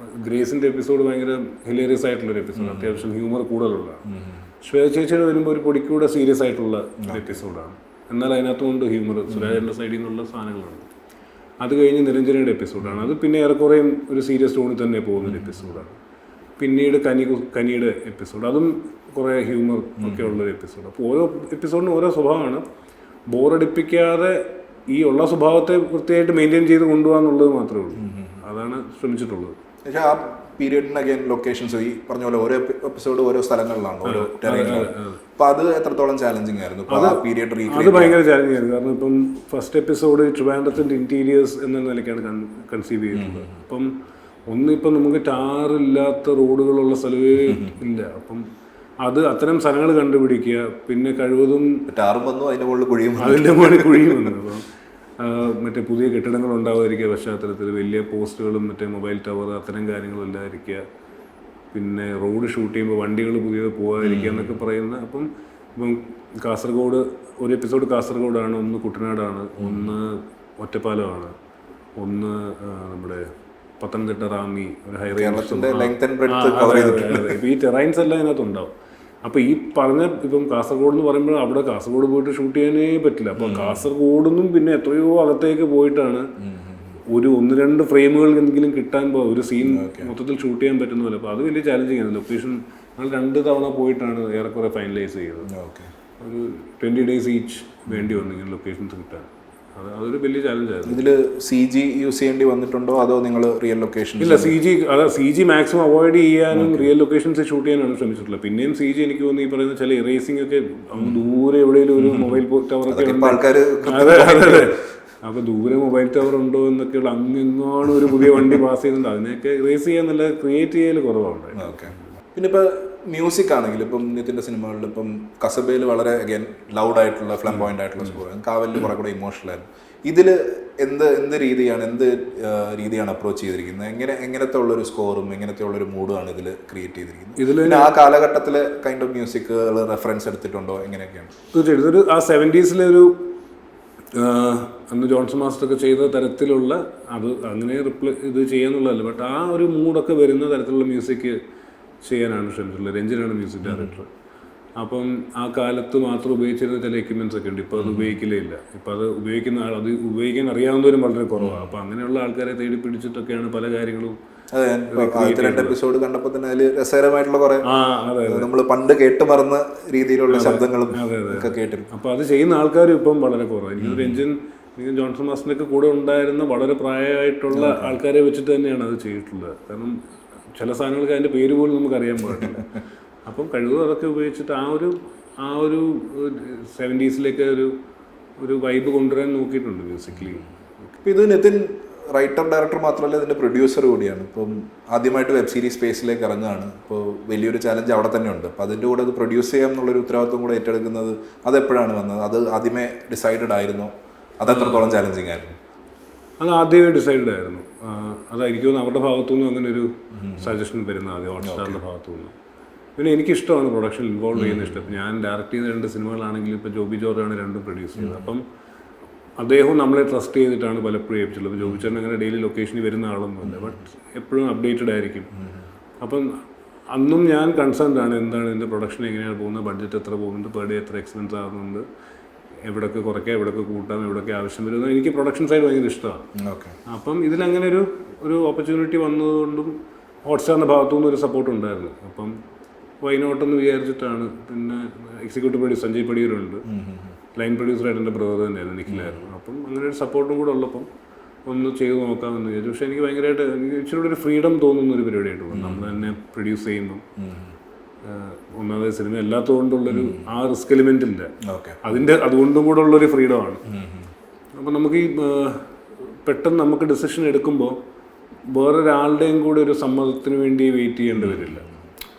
ഗ്രേസിൻ്റെ എപ്പിസോഡ് ഭയങ്കര ഹിലേറിയസ് ആയിട്ടുള്ളൊരു എപ്പിസോഡ്, അത്യാവശ്യം ഹ്യൂമർ കൂടുതലുള്ളതാണ്. ശ്വേത ചേച്ചിയുടെ വരുമ്പോൾ ഒരു പൊടിക്കൂടെ സീരിയസ് ആയിട്ടുള്ള ഒരു എപ്പിസോഡാണ്. എന്നാൽ അതിനകത്തുകൊണ്ട് ഹ്യൂമർ സുരാജേട്ടൻ്റെ സൈഡിൽ നിന്നുള്ള സാധനങ്ങളുണ്ട്. അത് കഴിഞ്ഞ് നിരഞ്ജനയുടെ എപ്പിസോഡാണ്. അത് പിന്നെ ഏറെക്കുറേയും ഒരു സീരിയസ് ടോണിൽ തന്നെ പോകുന്നൊരു എപ്പിസോഡാണ്. പിന്നീട് കനിയുടെ എപ്പിസോഡ്, അതും കുറേ ഹ്യൂമർ ഒക്കെ ഉള്ളൊരു എപ്പിസോഡ്. അപ്പോൾ ഓരോ എപ്പിസോഡിനും ഓരോ സ്വഭാവമാണ്. ബോറടിപ്പിക്കാതെ ഈ ഉള്ള സ്വഭാവത്തെ വൃത്തിയായിട്ട് മെയിൻറ്റെയിൻ ചെയ്ത് കൊണ്ടുപോകാന്നുള്ളത് മാത്രമേ ഉള്ളൂ. അതാണ് ശ്രമിച്ചിട്ടുള്ളത്.
പക്ഷേ ആ പീരിയഡിന് അഗൈൻ ലൊക്കേഷൻസ് ഈ പറഞ്ഞ പോലെ ഓരോ എപ്പിസോഡ് ഓരോ സ്ഥലങ്ങളിലാണ്, ഓരോ ടെറൈനിലാണ്. അപ്പോൾ അത് എത്രത്തോളം ചാലഞ്ചിങ് ആയിരുന്നു ആ പീരിയഡ്?
അത് ഭയങ്കര ചാലഞ്ചിങ് ആയിരുന്നു. കാരണം ഇപ്പം ഫസ്റ്റ് എപ്പിസോഡ് ട്രിവാൻഡ്രത്തിൻ്റെ ഇൻറ്റീരിയേഴ്സ് എന്ന നിലയ്ക്കാണ് കൺസീവ് ചെയ്തിട്ടുള്ളത്. അപ്പം ഒന്നിപ്പം നമുക്ക് ടാറില്ലാത്ത റോഡുകളുള്ള സ്ഥലമേ ഇല്ല. അപ്പം അത് അത്തരം സ്ഥലങ്ങൾ കണ്ടുപിടിക്കുക, പിന്നെ കഴിവതും
ടാറും വന്നു അതിൻ്റെ മുകളിൽ കുഴിയും
വന്നു. അപ്പം മറ്റേ പുതിയ കെട്ടിടങ്ങൾ ഉണ്ടാവാതിരിക്കുക, പശ്ചാത്തലത്തിൽ വലിയ പോസ്റ്റുകളും മറ്റേ മൊബൈൽ ടവർ അത്തരം കാര്യങ്ങളും ഇല്ലാതിരിക്കുക, പിന്നെ റോഡ് ഷൂട്ട് ചെയ്യുമ്പോൾ വണ്ടികൾ പുതിയത് പോകാതിരിക്കുക എന്നൊക്കെ പറയുന്ന. ഇപ്പം കാസർഗോഡ് ഒരു എപ്പിസോഡ് കാസർഗോഡാണ്, ഒന്ന് കുട്ടനാടാണ്, ഒന്ന് ഒറ്റപ്പാലമാണ്, ഒന്ന് നമ്മുടെ പത്തനംതിട്ട റാന്നി ഒരു ഹൈ റേഞ്ച്. ഇപ്പോൾ ഈ ടെറൈൻസ് എല്ലാം ഇതിനകത്ത് ഉണ്ടാവും. അപ്പോൾ ഈ പറഞ്ഞ ഇപ്പം കാസർഗോഡ് എന്ന് പറയുമ്പോൾ അവിടെ കാസർഗോഡ് പോയിട്ട് ഷൂട്ട് ചെയ്യാനേ പറ്റില്ല. അപ്പോൾ കാസർഗോഡൊന്നും പിന്നെ എത്രയോ അകത്തേക്ക് പോയിട്ടാണ് ഒരു 1-2 ഫ്രെയിമുകൾ എന്തെങ്കിലും കിട്ടാൻ ഒരു സീൻ മൊത്തത്തിൽ ഷൂട്ട് ചെയ്യാൻ പറ്റുന്ന പോലെ. അപ്പോൾ അത് വലിയ ചാലഞ്ചിങ് ആണ്. ലൊക്കേഷൻ ഞങ്ങൾ 2 തവണ പോയിട്ടാണ് ഏറെക്കുറെ ഫൈനലൈസ് ചെയ്തത്. ഒരു 20 days ഈച്ച് വേണ്ടി വന്നു ഇങ്ങനെ ലൊക്കേഷൻസ് കിട്ടാൻ. അതൊരു വലിയ ചാലഞ്ചായിരുന്നു.
ഇതിൽ CG യൂസ് ചെയ്യേണ്ടി വന്നിട്ടുണ്ടോ, അതോ നിങ്ങൾ റിയൽ ലൊക്കേഷൻ?
ഇല്ല, CG മാക്സിമം അവോയ്ഡ് ചെയ്യാനും റിയൽ ലൊക്കേഷൻസ് ഷൂട്ട് ചെയ്യാനാണ് ശ്രമിച്ചിട്ടുള്ളത്. പിന്നെയും CG എനിക്ക് തോന്നുന്നു ഈ പറയുന്ന ചില ഇറേസിംഗ് ഒക്കെ ദൂരെ എവിടെയെങ്കിലും ഒരു മൊബൈൽ ടവറൊക്കെ അപ്പോൾ ദൂരെ മൊബൈൽ ടവർ ഉണ്ടോ എന്നൊക്കെയുള്ള അങ്ങെങ്ങാണ് ഒരു പുതിയ വണ്ടി പാസ് ചെയ്യുന്നുണ്ട്, അതിനെയൊക്കെ ഇറേസ് ചെയ്യാൻ നല്ല ക്രിയേറ്റ് ചെയ്യൽ കുറവുണ്ട്.
പിന്നെ ഇപ്പോൾ മ്യൂസിക് ആണെങ്കിൽ ഇപ്പം നിതിൻ്റെ സിനിമകളിൽ ഇപ്പം കസബയിൽ വളരെ അഗൈൻ ലൗഡായിട്ടുള്ള ഫ്ലംബോയിൻ്റ് ആയിട്ടുള്ള സ്കോർ, കാവലിൽ കുറെ കൂടെ ഇമോഷണൽ ആയിരുന്നു. ഇതിൽ എന്ത് രീതിയാണ് അപ്രോച്ച് ചെയ്തിരിക്കുന്നത്? എങ്ങനത്തെ ഉള്ളൊരു സ്കോറും എങ്ങനത്തെ ഉള്ളൊരു മൂഡുമാണ് ഇതിൽ ക്രിയേറ്റ് ചെയ്തിരിക്കുന്നത്? ഇതിൽ ആ കാലഘട്ടത്തിലെ കൈൻഡ് ഓഫ് മ്യൂസിക്കുകൾ റെഫറൻസ് എടുത്തിട്ടുണ്ടോ, എങ്ങനെയൊക്കെയാണ്?
തീർച്ചയായിട്ടും ഇതൊരു ആ 70s അന്ന് ജോൺസൺ മാസ്റ്റർ ഒക്കെ ചെയ്ത തരത്തിലുള്ള അത് അങ്ങനെ ഇത് ചെയ്യാന്നുള്ളതല്ല, ബട്ട് ആ ഒരു മൂഡൊക്കെ വരുന്ന തരത്തിലുള്ള മ്യൂസിക് ചെയ്യാനാണ് ശ്രമിച്ചിട്ടുള്ളത്. രഞ്ജനാണ് മ്യൂസിക് ഡയറക്ടർ. അപ്പം ആ കാലത്ത് മാത്രം ഉപയോഗിച്ചിരുന്ന ചില എക്യുപ്മെൻറ്റ്സ് ഒക്കെ ഉണ്ട്, ഇപ്പോൾ അത് ഉപയോഗിക്കില്ലേ ഇല്ല. ഇപ്പോൾ അത് ഉപയോഗിക്കുന്ന അത് ഉപയോഗിക്കാൻ അറിയാവുന്നവരും വളരെ കുറവാണ്. അപ്പോൾ അങ്ങനെയുള്ള ആൾക്കാരെ തേടി പിടിച്ചിട്ടൊക്കെയാണ് പല കാര്യങ്ങളും.
എപ്പിസോഡ് കണ്ടപ്പോൾ തന്നെ അതിൽ രസകരമായിട്ടുള്ള കുറെ നമ്മൾ പണ്ട് കേട്ട് മറന്ന രീതിയിലുള്ള ശബ്ദങ്ങളും ഒക്കെ കേട്ടിരുന്നു.
അപ്പോൾ അത് ചെയ്യുന്ന ആൾക്കാരും ഇപ്പം വളരെ കുറവാണ്. എനിക്ക് രഞ്ജൻ ജോൺസൺ മാസ്റ്ററിനൊക്കെ കൂടെ ഉണ്ടായിരുന്ന വളരെ പ്രായമായിട്ടുള്ള ആൾക്കാരെ വെച്ചിട്ട് തന്നെയാണ് അത് ചെയ്തിട്ടുള്ളത്. കാരണം ചില സാധനങ്ങൾക്ക് അതിൻ്റെ പേര് പോലും നമുക്ക് അറിയാൻ പാടില്ല. അപ്പം കഴിവതും അതൊക്കെ ഉപയോഗിച്ചിട്ട് ആ ഒരു 70s ഒരു വൈബ് കൊണ്ടുവരാൻ നോക്കിയിട്ടുണ്ട് മ്യൂസിക്കലി.
ഇപ്പം ഇത് നിതിൻ റൈറ്റർ ഡയറക്ടർ മാത്രമല്ല ഇതിൻ്റെ പ്രൊഡ്യൂസർ കൂടിയാണ്. ഇപ്പം ആദ്യമായിട്ട് വെബ് സീരീസ് സ്പേസിലേക്ക് ഇറങ്ങുകയാണ്. ഇപ്പോൾ വലിയൊരു ചാലഞ്ച് അവിടെ തന്നെ ഉണ്ട്. അപ്പോൾ അതിൻ്റെ കൂടെ അത് പ്രൊഡ്യൂസ് ചെയ്യാം എന്നുള്ളൊരു ഉത്തരവാദിത്വം കൂടെ ഏറ്റെടുക്കുന്നത് അതെപ്പോഴാണ് വന്നത്? അത് ആദ്യമേ ഡിസൈഡഡ് ആയിരുന്നു? അത് എത്രത്തോളം ചാലഞ്ചിങ് ആയിരുന്നു?
അത് ആദ്യമേ ഡിസൈഡഡ് ആയിരുന്നു. അതായിരിക്കും അവരുടെ ഭാഗത്തുനിന്നും അങ്ങനെ ഒരു സജഷൻ വരുന്നത്, ആദ്യം ഹോട്ട്സ്റ്റാറിൻ്റെ ഭാഗത്തുനിന്ന്. പിന്നെ എനിക്കിഷ്ടമാണ് പ്രൊഡക്ഷൻ ഇൻവോൾവ് ചെയ്യുന്ന ഇഷ്ടം. ഞാൻ ഡയറക്റ്റ് ചെയ്യുന്ന 2 സിനിമകളാണെങ്കിലും ഇപ്പോൾ ജോബി ജോർജാണ് 2 പ്രൊഡ്യൂസ് ചെയ്തത്. അപ്പം അദ്ദേഹവും നമ്മളെ ട്രസ്റ്റ് ചെയ്തിട്ടാണ് പലപ്പോഴും ഏൽപ്പിച്ചുള്ളത്. ജോബി ചേട്ടൻ അങ്ങനെ ഡെയിലി ലൊക്കേഷനിൽ വരുന്ന ആളൊന്നുമല്ല, ബട്ട് എപ്പോഴും അപ്ഡേറ്റഡ് ആയിരിക്കും. അപ്പം അന്നും ഞാൻ കൺസേൺഡ് ആണ്, എന്താണ് ഇതിൻ്റെ പ്രൊഡക്ഷൻ എങ്ങനെയാണ് പോകുന്നത്, ബഡ്ജറ്റ് എത്ര പോകുന്നുണ്ട്, പെർ ഡേ എത്ര എക്സ്പെൻസ് ആകുന്നുണ്ട്, എവിടെയൊക്കെ കുറയ്ക്കാം, എവിടെയൊക്കെ കൂട്ടാം, എവിടെയൊക്കെ ആവശ്യം വരുന്നത്. എനിക്ക് പ്രൊഡക്ഷൻ സൈഡ് ഭയങ്കര ഇഷ്ടമാണ്. അപ്പം ഇതിലങ്ങനെ ഒരു ഓപ്പർച്യൂണിറ്റി വന്നതുകൊണ്ടും ഹോട്ട്സ്റ്റാറിൻ്റെ ഭാഗത്തുനിന്ന് ഒരു സപ്പോർട്ട് ഉണ്ടായിരുന്നു. അപ്പം വൈനോട്ടെന്ന് വിചാരിച്ചിട്ടാണ്. പിന്നെ എക്സിക്യൂട്ടീവ് പ്രൊഡ്യൂസർ സഞ്ജയ് പടിയൂരുണ്ട്, ലൈൻ പ്രൊഡ്യൂസറായിട്ട് എൻ്റെ ബ്രദർ തന്നെയായിരുന്നു, നിഖിലായിരുന്നു. അപ്പം അങ്ങനെ ഒരു സപ്പോർട്ടും കൂടെ ഉള്ളപ്പം ഒന്ന് ചെയ്ത് നോക്കാമെന്ന് വിചാരിച്ചു. പക്ഷേ എനിക്ക് ഭയങ്കരമായിട്ട് ഇച്ചിരി ഒരു ഫ്രീഡം തോന്നുന്ന ഒരു പരിപാടിയായിട്ട് പോകും. നമ്മൾ തന്നെ പ്രൊഡ്യൂസ് ചെയ്യുമ്പം ഒന്നാമത് സിനിമ എല്ലാത്തുകൊണ്ടുള്ളൊരു ആ റിസ്ക് എലിമെൻ്റ് ഇല്ല, അതുകൊണ്ടും കൂടെ ഉള്ളൊരു ഫ്രീഡമാണ്. അപ്പം നമുക്ക് ഈ പെട്ടെന്ന് നമുക്ക് ഡിസിഷൻ എടുക്കുമ്പോൾ വേറൊരാളുടെയും കൂടെ ഒരു സമ്മതത്തിന് വേണ്ടി വെയിറ്റ് ചെയ്യേണ്ടി വരില്ല.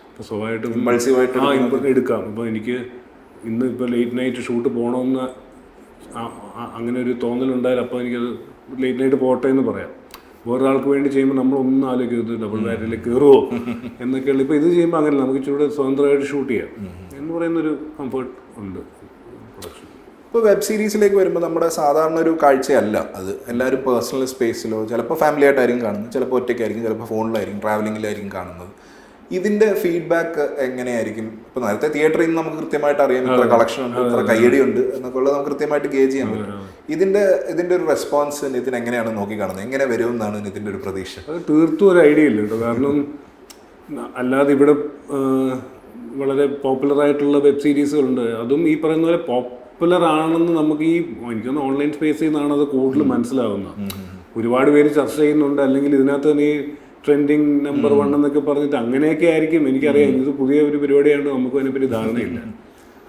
അപ്പോൾ സ്വാഭാവികമായിട്ടും എടുക്കാം. അപ്പോൾ എനിക്ക് ഇന്ന് ഇപ്പോൾ ലേറ്റ് നൈറ്റ് ഷൂട്ട് പോകണമെന്ന് അങ്ങനെ ഒരു തോന്നലുണ്ടായാലും അപ്പോൾ എനിക്കത് ലേറ്റ് നൈറ്റ് പോട്ടെ എന്ന് പറയാം. വേറൊരാൾക്ക് വേണ്ടി ചെയ്യുമ്പോൾ നമ്മളൊന്നും ആലോചിക്കരുത് ഡബിൾ ബാറ്റിലേക്ക് കയറുമോ എന്നൊക്കെയുള്ള. ഇപ്പോൾ ഇത് ചെയ്യുമ്പോൾ അങ്ങനെയല്ല, നമുക്ക് ഇച്ചിരി സ്വതന്ത്രമായിട്ട് ഷൂട്ട് ചെയ്യാം എന്ന് പറയുന്നൊരു കംഫർട്ട് ഉണ്ട് പ്രൊഡക്ഷൻ.
ഇപ്പോൾ വെബ് സീരീസിലേക്ക് വരുമ്പോൾ നമ്മുടെ സാധാരണ ഒരു കാഴ്ചയല്ല അത്. എല്ലാവരും പേഴ്സണൽ സ്പേസിലോ ചിലപ്പോൾ ഫാമിലി ആയിട്ടായിരിക്കും കാണുന്നത്, ചിലപ്പോൾ ഒറ്റയ്ക്കായിരിക്കും, ചിലപ്പോൾ ഫോണിലായിരിക്കും, ട്രാവലിങ്ങിലായിരിക്കും കാണുന്നത്. ഇതിൻ്റെ ഫീഡ്ബാക്ക് എങ്ങനെയായിരിക്കും? ഇപ്പോൾ നേരത്തെ തിയേറ്ററിൽ നിന്ന് നമുക്ക് കൃത്യമായിട്ട് അറിയാം ഇത്ര കളക്ഷൻ ഉണ്ട്, ഇത്ര കയ്യടിയുണ്ട് എന്നൊക്കെ ഉള്ളത് നമുക്ക് കൃത്യമായിട്ട് ഗേജ് ചെയ്യാൻ പറ്റും. ഇതിൻ്റെ ഒരു റെസ്പോൺസ് നിതിൻ എങ്ങനെയാണ് നോക്കി കാണുന്നത്? എങ്ങനെ വരുമെന്നാണ് നിതിൻ്റെ ഒരു പ്രതീക്ഷ?
അത് തീർത്തും ഒരു ഐഡിയ ഇല്ല കേട്ടോ. കാരണം അല്ലാതെ ഇവിടെ വളരെ പോപ്പുലറായിട്ടുള്ള വെബ് സീരീസുകളുണ്ട്. അതും ഈ പറയുന്ന പോലെ പോപ്പുലർ ആണെന്ന് നമുക്ക് ഈ എനിക്കൊന്ന് ഓൺലൈൻ സ്പേസിൽ നിന്നാണ് അത് കൂടുതൽ മനസ്സിലാവുന്നത്. ഒരുപാട് പേര് ചർച്ച ചെയ്യുന്നുണ്ട്, അല്ലെങ്കിൽ ഇതിനകത്ത് തന്നെ ഈ ട്രെൻഡിങ് നമ്പർ 1 എന്നൊക്കെ പറഞ്ഞിട്ട് അങ്ങനെയൊക്കെ ആയിരിക്കും. എനിക്കറിയാം ഇത് പുതിയ ഒരു പരിപാടിയാണ്ട് നമുക്ക് അതിനെപ്പറ്റി ധാരണയില്ല.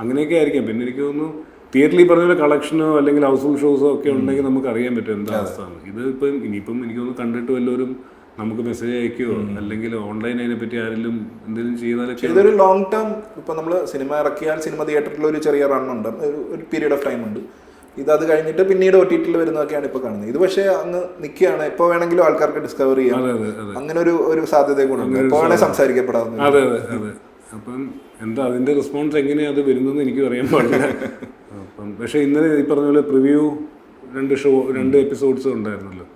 അങ്ങനെയൊക്കെ ആയിരിക്കാം. പിന്നെ എനിക്ക് തോന്നുന്നു തിയേറ്ററിൽ പറഞ്ഞ പോലെ കളക്ഷനോ അല്ലെങ്കിൽ ഹൗസ്ഫുൾ ഷോസോ ഒക്കെ ഉണ്ടെങ്കിൽ നമുക്ക് അറിയാൻ പറ്റും എന്താ അവസ്ഥയാണ്. ഇത് ഇപ്പം ഇനിയിപ്പം എനിക്കൊന്ന് കണ്ടിട്ട് വല്ലവരും നമുക്ക് മെസ്സേജ് അയക്കുകയോ അല്ലെങ്കിൽ ഓൺലൈൻ അതിനെപ്പറ്റി ആരെങ്കിലും എന്തെങ്കിലും ചെയ്താലൊക്കെ
ഇതൊരു ലോങ് ടേം. ഇപ്പം നമ്മൾ സിനിമ ഇറക്കിയാൽ സിനിമ തിയേറ്ററിൽ ഒരു ചെറിയ റണ്ണുണ്ട്, ഒരു പീരീഡ് ഓഫ് ടൈം ഉണ്ട്. അത് കഴിഞ്ഞിട്ട് പിന്നീട് OTT വരുന്നതൊക്കെയാണ് ഇപ്പോൾ കാണുന്നത്. ഇത് പക്ഷേ അങ്ങ് നിൽക്കുകയാണ്. എപ്പോൾ വേണമെങ്കിലും ആൾക്കാർക്ക് ഡിസ്കവർ ചെയ്യാം. അങ്ങനെ ഒരു സാധ്യത കൂടെ ഉണ്ട്. എപ്പോൾ വേണേൽ സംസാരിക്കപ്പെടാവുന്ന.
അതെ അതെ അതെ. അപ്പം എന്താ അതിൻ്റെ റെസ്പോൺസ് എങ്ങനെയാണ് അത് വരുന്നതെന്ന് എനിക്കും അറിയാൻ പാടില്ല. അപ്പം പക്ഷേ ഇന്നലെ ഈ പറഞ്ഞ പോലെ പ്രിവ്യൂ 2 എപ്പിസോഡ്സ് ഉണ്ടായിരുന്നല്ലോ.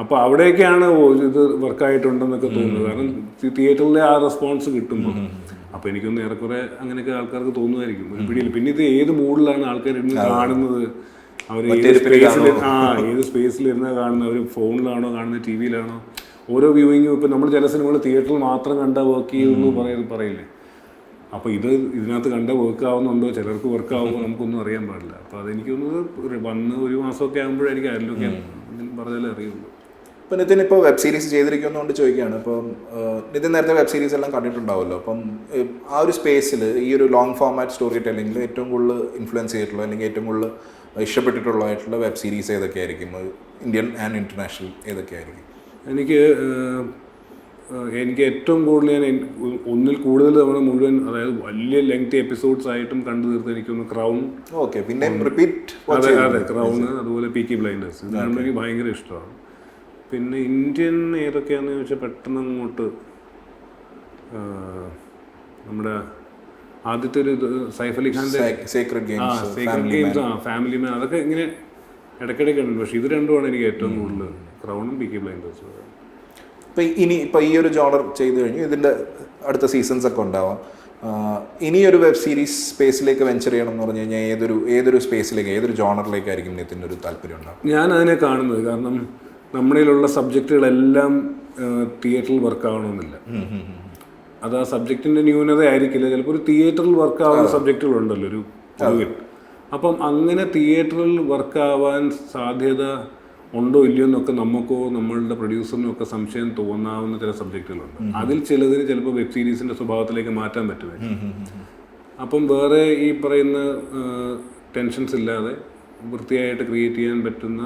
അപ്പോൾ അവിടെയൊക്കെയാണ് ഇത് വർക്കായിട്ടുണ്ടെന്നൊക്കെ തോന്നുന്നത്. കാരണം തിയേറ്ററിലെ ആ റെസ്പോൺസ് കിട്ടുമ്പോൾ അപ്പോൾ എനിക്കൊന്ന് ഏറെക്കുറെ അങ്ങനെയൊക്കെ ആൾക്കാർക്ക് തോന്നുമായിരിക്കും. ഒരു പിടിയില്ല. പിന്നെ ഇത് ഏത് മൂഡിലാണ് ആൾക്കാർ ഇരുന്ന് കാണുന്നത്, അവർ ഏത് സ്പേസിലിരുന്നാണ് കാണുന്നത്, അവർ ഫോണിലാണോ കാണുന്നത്, TV-യിലാണോ, ഓരോ വ്യൂയിങ്ങും. ഇപ്പം നമ്മൾ ചില സിനിമകൾ തിയേറ്ററിൽ മാത്രം കണ്ട വർക്ക് ചെയ്യുമെന്ന് പറയില്ലേ. അപ്പോൾ ഇതിനകത്ത് കണ്ട വർക്ക് ആവുന്നുണ്ടോ, ചിലർക്ക് വർക്ക് ആവുമ്പോൾ നമുക്കൊന്നും അറിയാൻ പാടില്ല. അപ്പോൾ അതെനിക്ക് തോന്നുന്നത് വന്ന് ഒരു മാസമൊക്കെ ആകുമ്പോഴായിരിക്കും ആരിലൊക്കെ പറഞ്ഞാലേ അറിയുള്ളൂ.
ഇപ്പോൾ നിതിൻ ഇപ്പോൾ വെബ് സീരീസ് ചെയ്തിരിക്കുന്നതുകൊണ്ട് ചോദിക്കുകയാണ്. ഇപ്പം നിതിൻ നേരത്തെ വെബ് സീരീസ് എല്ലാം കണ്ടിട്ടുണ്ടാവുമല്ലോ. അപ്പം ആ ഒരു സ്പേസിൽ ഈ ഒരു ലോങ് ഫോർമാറ്റ് സ്റ്റോറി ടെല്ലിങ്ങിൽ ഏറ്റവും കൂടുതൽ ഇൻഫ്ലുവൻസ് ചെയ്തിട്ടുള്ള അല്ലെങ്കിൽ ഏറ്റവും കൂടുതൽ ഇഷ്ടപ്പെട്ടിട്ടുള്ളതായിട്ടുള്ള വെബ് സീരീസ് ഏതൊക്കെയായിരിക്കും? ഇന്ത്യൻ ആൻഡ് ഇൻ്റർനാഷണൽ ഏതൊക്കെയായിരിക്കും?
എനിക്ക് ഏറ്റവും കൂടുതൽ ഞാൻ ഒന്നിൽ കൂടുതൽ തവണ മുഴുവൻ, അതായത് വലിയ ലെങ്തി എപ്പിസോഡ്സ് ആയിട്ടും കണ്ടു തീർത്ത് എനിക്കൊന്ന് ക്രൗൺ.
ഓക്കെ, പിന്നെ റിപ്പീറ്റ്.
അതെ അതെ, ക്രൗൺ, അതുപോലെ പീക്കി ബ്ലൈൻഡേഴ്സ്, ഇത് രണ്ടും എനിക്ക് ഭയങ്കര ഇഷ്ടമാണ്. പിന്നെ ഇന്ത്യൻ ഏതൊക്കെയാണെന്ന് ചോദിച്ചാൽ പെട്ടെന്ന് അങ്ങോട്ട് നമ്മുടെ ആദ്യത്തെ ഒരു സൈഫ് അലി ഖാൻ്റെ
സീക്രട്ട്
ഗെയിംസ്, ഫാമിലി മാൻ, അതൊക്കെ ഇങ്ങനെ ഇടയ്ക്കിടയ്ക്ക് ഉണ്ട്. പക്ഷേ ഇത് രണ്ടുമാണ് എനിക്ക് ഏറ്റവും കൂടുതൽ, ക്രൗണും പീക്കി ബ്ലൈൻഡേഴ്സും.
ഇപ്പോൾ ഈ ഒരു ജോണർ ചെയ്ത് കഴിഞ്ഞു, ഇതിൻ്റെ അടുത്ത സീസൺസ് ഒക്കെ ഉണ്ടാവാം. ഇനിയൊരു വെബ് സീരീസ് സ്പേസിലേക്ക് വെഞ്ചർ ചെയ്യണം എന്ന് പറഞ്ഞു കഴിഞ്ഞാൽ ഏതൊരു സ്പേസിലേക്ക്, ഏതൊരു ജോണറിലേക്കായിരിക്കും ഇതിൻ്റെ ഒരു താല്പര്യം ഉണ്ടാവും?
ഞാൻ അതിനെ കാണുന്നത്, കാരണം നമ്മളിലുള്ള സബ്ജക്റ്റുകളെല്ലാം തിയേറ്ററിൽ വർക്കാവണമെന്നില്ല. അത് ആ സബ്ജക്റ്റിൻ്റെ ന്യൂനത ആയിരിക്കില്ല. ചിലപ്പോൾ ഒരു തിയേറ്ററിൽ വർക്കാവുന്ന സബ്ജക്റ്റുകളുണ്ടല്ലോ ഒരു പൊതുവിൽ. അപ്പം അങ്ങനെ തിയേറ്ററിൽ വർക്കാവാൻ സാധ്യത ഉണ്ടോ ഇല്ലയോ എന്നൊക്കെ നമുക്കോ നമ്മളുടെ പ്രൊഡ്യൂസറിനോ ഒക്കെ സംശയം തോന്നാവുന്ന ചില സബ്ജക്റ്റുകളുണ്ട്. അതിൽ ചിലതിന് ചിലപ്പോൾ വെബ് സീരീസിൻ്റെ സ്വഭാവത്തിലേക്ക് മാറ്റാൻ പറ്റുമായിരിക്കും. അപ്പം വേറെ ഈ പറയുന്ന ടെൻഷൻസ് ഇല്ലാതെ വൃത്തിയായിട്ട് ക്രിയേറ്റ് ചെയ്യാൻ പറ്റുന്ന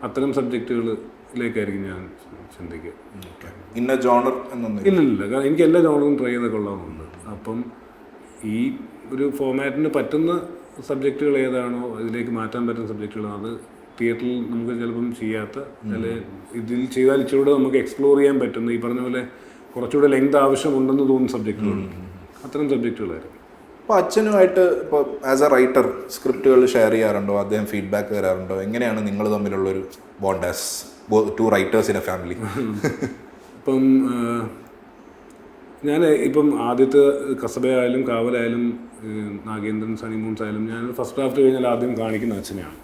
അത്തരം സബ്ജക്റ്റുകളിലേക്കായിരിക്കും ഞാൻ ചിന്തിക്കുക.
ഇന്ന ജോണർ എന്നൊന്നും
ഇല്ലില്ല, കാരണം എനിക്ക് എല്ലാ ജോണറും ട്രൈ ചെയ്ത് കൊള്ളാമെന്നുണ്ട്. അപ്പം ഈ ഒരു ഫോമാറ്റിന് പറ്റുന്ന സബ്ജക്റ്റുകൾ ഏതാണോ ഇതിലേക്ക് മാറ്റാൻ പറ്റുന്ന സബ്ജക്റ്റുകളാണ്. അത് തിയേറ്ററിൽ നമുക്ക് ചിലപ്പം ചെയ്യാത്ത, ഇതിൽ ചെയ്താൽ ഇച്ചിരൂടെ നമുക്ക് എക്സ്പ്ലോർ ചെയ്യാൻ പറ്റുന്ന, ഈ പറഞ്ഞ പോലെ കുറച്ചുകൂടെ ലെങ്ത് ആവശ്യമുണ്ടെന്ന് തോന്നുന്ന സബ്ജക്റ്റുകളുണ്ട്. അത്തരം സബ്ജക്റ്റുകളായിരുന്നു.
അപ്പോൾ അച്ഛനുമായിട്ട് ഇപ്പോൾ ആസ് എ റൈറ്റർ സ്ക്രിപ്റ്റുകൾ ഷെയർ ചെയ്യാറുണ്ടോ? അദ്ദേഹം ഫീഡ്ബാക്ക് തരാറുണ്ടോ? എങ്ങനെയാണ് നിങ്ങൾ തമ്മിലുള്ളൊരു bond as two writers in a family?
ഇപ്പം ഞാൻ ഇപ്പം ആദ്യത്തെ കസബയായാലും കാവലായാലും നാഗേന്ദ്രൻ, സണിമൂൺസ് ആയാലും ഞാൻ ഫസ്റ്റ് ഡ്രാഫ്റ്റ് കഴിഞ്ഞാൽ ആദ്യം കാണിക്കുന്ന അച്ഛനെയാണ്.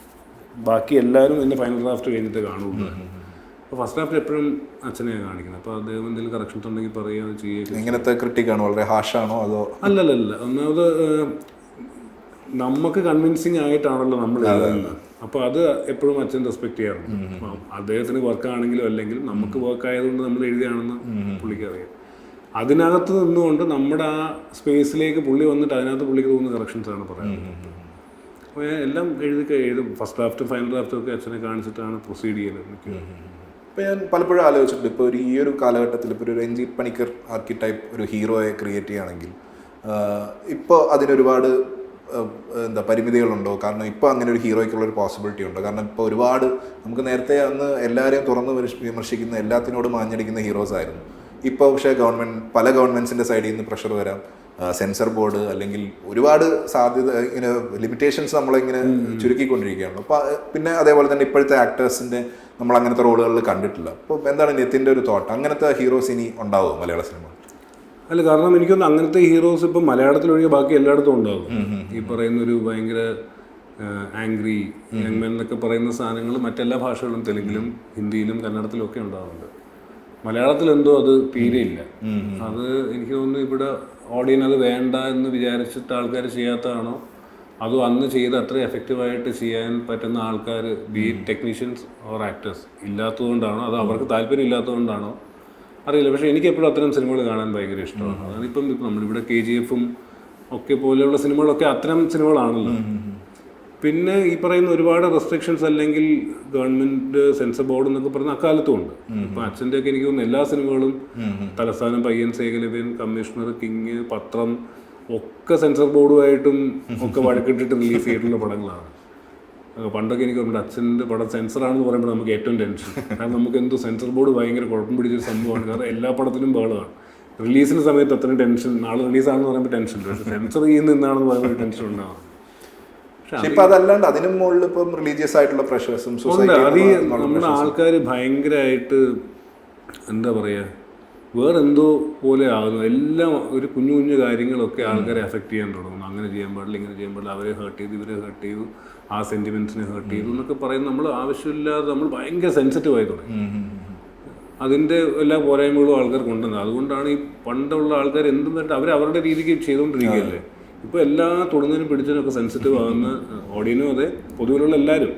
ബാക്കി എല്ലാവരും എൻ്റെ ഫൈനൽ ഡ്രാഫ്റ്റ് കഴിഞ്ഞിട്ട് കാണുള്ളൂ. അപ്പോൾ ഫസ്റ്റ് ഡ്രാഫ്റ്റ് എപ്പോഴും അച്ഛനെയാണ് കാണിക്കുന്നത്. അപ്പോൾ അദ്ദേഹം എന്തെങ്കിലും കറക്ഷൻസ് ഉണ്ടെങ്കിൽ പറയുക, ചെയ്യുക.
എങ്ങനത്തെ ക്രിട്ടിക്കാണോ? വളരെ ഹാഷാണോ അതോ?
അല്ലല്ല, ഒന്നാമത് നമുക്ക് കൺവിൻസിങ് ആയിട്ടാണല്ലോ നമ്മൾ എഴുതുന്നത്. അപ്പോൾ അത് എപ്പോഴും അച്ഛൻ റെസ്പെക്ട് ചെയ്യാറുണ്ട്. അദ്ദേഹത്തിന് വർക്കാണെങ്കിലും അല്ലെങ്കിലും നമുക്ക് വർക്ക് ആയതുകൊണ്ട് നമ്മൾ എഴുതിയാണെന്ന് പുള്ളിക്ക് അറിയാം. അതിനകത്ത് നിന്നുകൊണ്ട് നമ്മുടെ ആ സ്പേസിലേക്ക് പുള്ളി വന്നിട്ട് അതിനകത്ത് പുള്ളിക്ക് തോന്നുന്ന കറക്ഷൻസാണ് പറയുന്നത്. അപ്പോൾ ഞാൻ എല്ലാം എഴുതും. ഫസ്റ്റ് ഡ്രാഫ്റ്റും ഫൈനൽ ഡ്രാഫ്റ്റും ഒക്കെ അച്ഛനെ കാണിച്ചിട്ടാണ് പ്രൊസീഡ് ചെയ്യുന്നത്.
ഇപ്പോൾ ഞാൻ പലപ്പോഴും ആലോചിച്ചിട്ടുണ്ട്, ഇപ്പോൾ ഈ ഒരു കാലഘട്ടത്തിൽ ഇപ്പോൾ ഒരു രഞ്ജിത്ത് പണിക്കർ ആർക്കിടൈപ്പ് ഒരു ഹീറോയെ ക്രിയേറ്റ് ചെയ്യുകയാണെങ്കിൽ ഇപ്പോൾ അതിനൊരുപാട് പരിമിതികളുണ്ടോ? കാരണം ഇപ്പോൾ അങ്ങനെ ഒരു ഹീറോയ്ക്കുള്ളൊരു പോസിബിലിറ്റി ഉണ്ടോ? കാരണം ഇപ്പോൾ ഒരുപാട് നമുക്ക് നേരത്തെ അന്ന് എല്ലാവരെയും തുറന്ന് വിമർശിക്കുന്ന, എല്ലാത്തിനോടും മാഞ്ഞടിക്കുന്ന ഹീറോസ് ആയിരുന്നു. ഇപ്പോൾ പക്ഷേ പല ഗവൺമെൻറ്റ്സിൻ്റെ സൈഡിൽ നിന്ന് പ്രഷർ വരാം, സെൻസർ ബോർഡ്, അല്ലെങ്കിൽ ഒരുപാട് സാധ്യത, ഇങ്ങനെ ലിമിറ്റേഷൻസ് നമ്മളിങ്ങനെ ചുരുക്കിക്കൊണ്ടിരിക്കുകയാണ്. അപ്പോൾ പിന്നെ അതേപോലെ തന്നെ ഇപ്പോഴത്തെ ആക്ടേഴ്സിൻ്റെ നമ്മൾ അങ്ങനത്തെ റോളുകളിൽ കണ്ടിട്ടില്ല. അപ്പോൾ എന്താണ് നിതിൻ്റെ ഒരു തോട്ട്? അങ്ങനത്തെ ഹീറോസ് ഇനി ഉണ്ടാവുമോ മലയാള സിനിമ?
അല്ല, കാരണം എനിക്കൊന്ന് അങ്ങനത്തെ ഹീറോസ് ഇപ്പം മലയാളത്തിലൊഴികെ ബാക്കി എല്ലായിടത്തും ഉണ്ടാകും. ഈ പറയുന്നൊരു ഭയങ്കര ആംഗ്രി യങ് മെൻ എന്നൊക്കെ പറയുന്ന സാധനങ്ങൾ മറ്റെല്ലാ ഭാഷകളിലും, തെലുങ്കിലും ഹിന്ദിയിലും കന്നഡത്തിലും ഒക്കെ ഉണ്ടാകുന്നുണ്ട്. മലയാളത്തിൽ എന്തോ അത് തീരെയില്ല. അത് എനിക്ക് തോന്നുന്നു ഇവിടെ ഓഡിയൻ അത് വേണ്ട എന്ന് വിചാരിച്ചിട്ട് ആൾക്കാർ ചെയ്യാത്തതാണോ, അതോ അന്ന് ചെയ്ത് അത്ര എഫക്റ്റീവായിട്ട് ചെയ്യാൻ പറ്റുന്ന ആൾക്കാർ ബി ടെക്നീഷ്യൻസ് ഓർ ആക്ടേഴ്സ് ഇല്ലാത്തതുകൊണ്ടാണോ, അത് അവർക്ക് താല്പര്യം ഇല്ലാത്തതുകൊണ്ടാണോ അറിയില്ല. പക്ഷേ എനിക്ക് എപ്പോഴും അത്തരം സിനിമകൾ കാണാൻ ഭയങ്കര ഇഷ്ടമാണ്. അതാണിപ്പം നമ്മളിവിടെ KGF ഒക്കെ പോലെയുള്ള സിനിമകളൊക്കെ അത്തരം സിനിമകളാണല്ലോ. പിന്നെ ഈ പറയുന്ന ഒരുപാട് റെസ്ട്രിക്ഷൻസ് അല്ലെങ്കിൽ ഗവൺമെന്റ് സെൻസർ ബോർഡ് എന്നൊക്കെ പറയുന്ന അക്കാലത്തും ഉണ്ട്. ഇപ്പൊ അച്ഛൻ്റെ ഒക്കെ എനിക്ക് തോന്നുന്നു എല്ലാ സിനിമകളും തലസ്ഥാനം, പയ്യൻ, സേകലവ്യൻ, കമ്മീഷണർ, കിങ്, പത്രം ഒക്കെ സെൻസർ ബോർഡുമായിട്ടും ഒക്കെ വഴക്കിട്ടിട്ട് റിലീസ് ചെയ്തിട്ടുള്ള പടങ്ങളാണ്. പണ്ടൊക്കെ എനിക്ക് നമ്മുടെ അച്ഛൻ്റെ പടം സെൻസറാണെന്ന് പറയുമ്പോൾ നമുക്ക് ഏറ്റവും ടെൻഷൻ. കാരണം നമുക്ക് എന്തോ സെൻസർ ബോർഡ് ഭയങ്കര കുഴപ്പം പിടിച്ചൊരു സംഭവമാണ്. കാരണം എല്ലാ പടത്തിലും ബഹളമാണ്. റിലീസിന് സമയത്ത് അത്രയും ടെൻഷൻ, നാളെ റിലീസാണെന്ന് പറയുമ്പോൾ ടെൻഷൻ ഇല്ല. പക്ഷേ സെൻസർ ചെയ്യുന്ന എന്നാണെന്ന് പറയുമ്പോൾ ടെൻഷൻ ഉണ്ടാവും.
ഇപ്പൊ അതല്ലാണ്ട് അതിന് മുകളിൽ ഇപ്പം റിലീജിയസ് ആയിട്ടുള്ള പ്രഷേഴ്സും
നമ്മുടെ ആൾക്കാർ ഭയങ്കരമായിട്ട് എന്താ പറയുക, വേറെന്തോ പോലെ ആകുന്നു. എല്ലാം ഒരു കുഞ്ഞു കുഞ്ഞു കാര്യങ്ങളൊക്കെ ആൾക്കാരെ എഫക്റ്റ് ചെയ്യാൻ തുടങ്ങുന്നു. അങ്ങനെ ചെയ്യാൻ പാടില്ല, ഇങ്ങനെ ചെയ്യാൻ പാടില്ല, അവരെ ഹേർട്ട് ചെയ്തു, ഇവരെ ഹേർട്ട് ചെയ്തു, ആ സെന്റിമെന്റ്സിനെ ഹേർട്ട് ചെയ്തു എന്നൊക്കെ പറയുന്നത് നമ്മൾ ആവശ്യമില്ലാതെ നമ്മൾ ഭയങ്കര സെൻസിറ്റീവ് ആയി തുടങ്ങി. അതിൻ്റെ എല്ലാ പോരായ്മകളും ആൾക്കാർ കൊണ്ടുവന്നത്. അതുകൊണ്ടാണ് ഈ പണ്ടുള്ള ആൾക്കാർ എന്തും പറഞ്ഞിട്ട് അവരുടെ രീതിക്ക് ചെയ്തുകൊണ്ടിരിക്കുകയല്ലേ. ഇപ്പോൾ എല്ലാ തൊടുന്നതിനും പിടിച്ചതിനൊക്കെ സെൻസിറ്റീവ് ആകുന്ന ഓഡിയനും അതെ, പൊതുവിലുള്ള എല്ലാവരും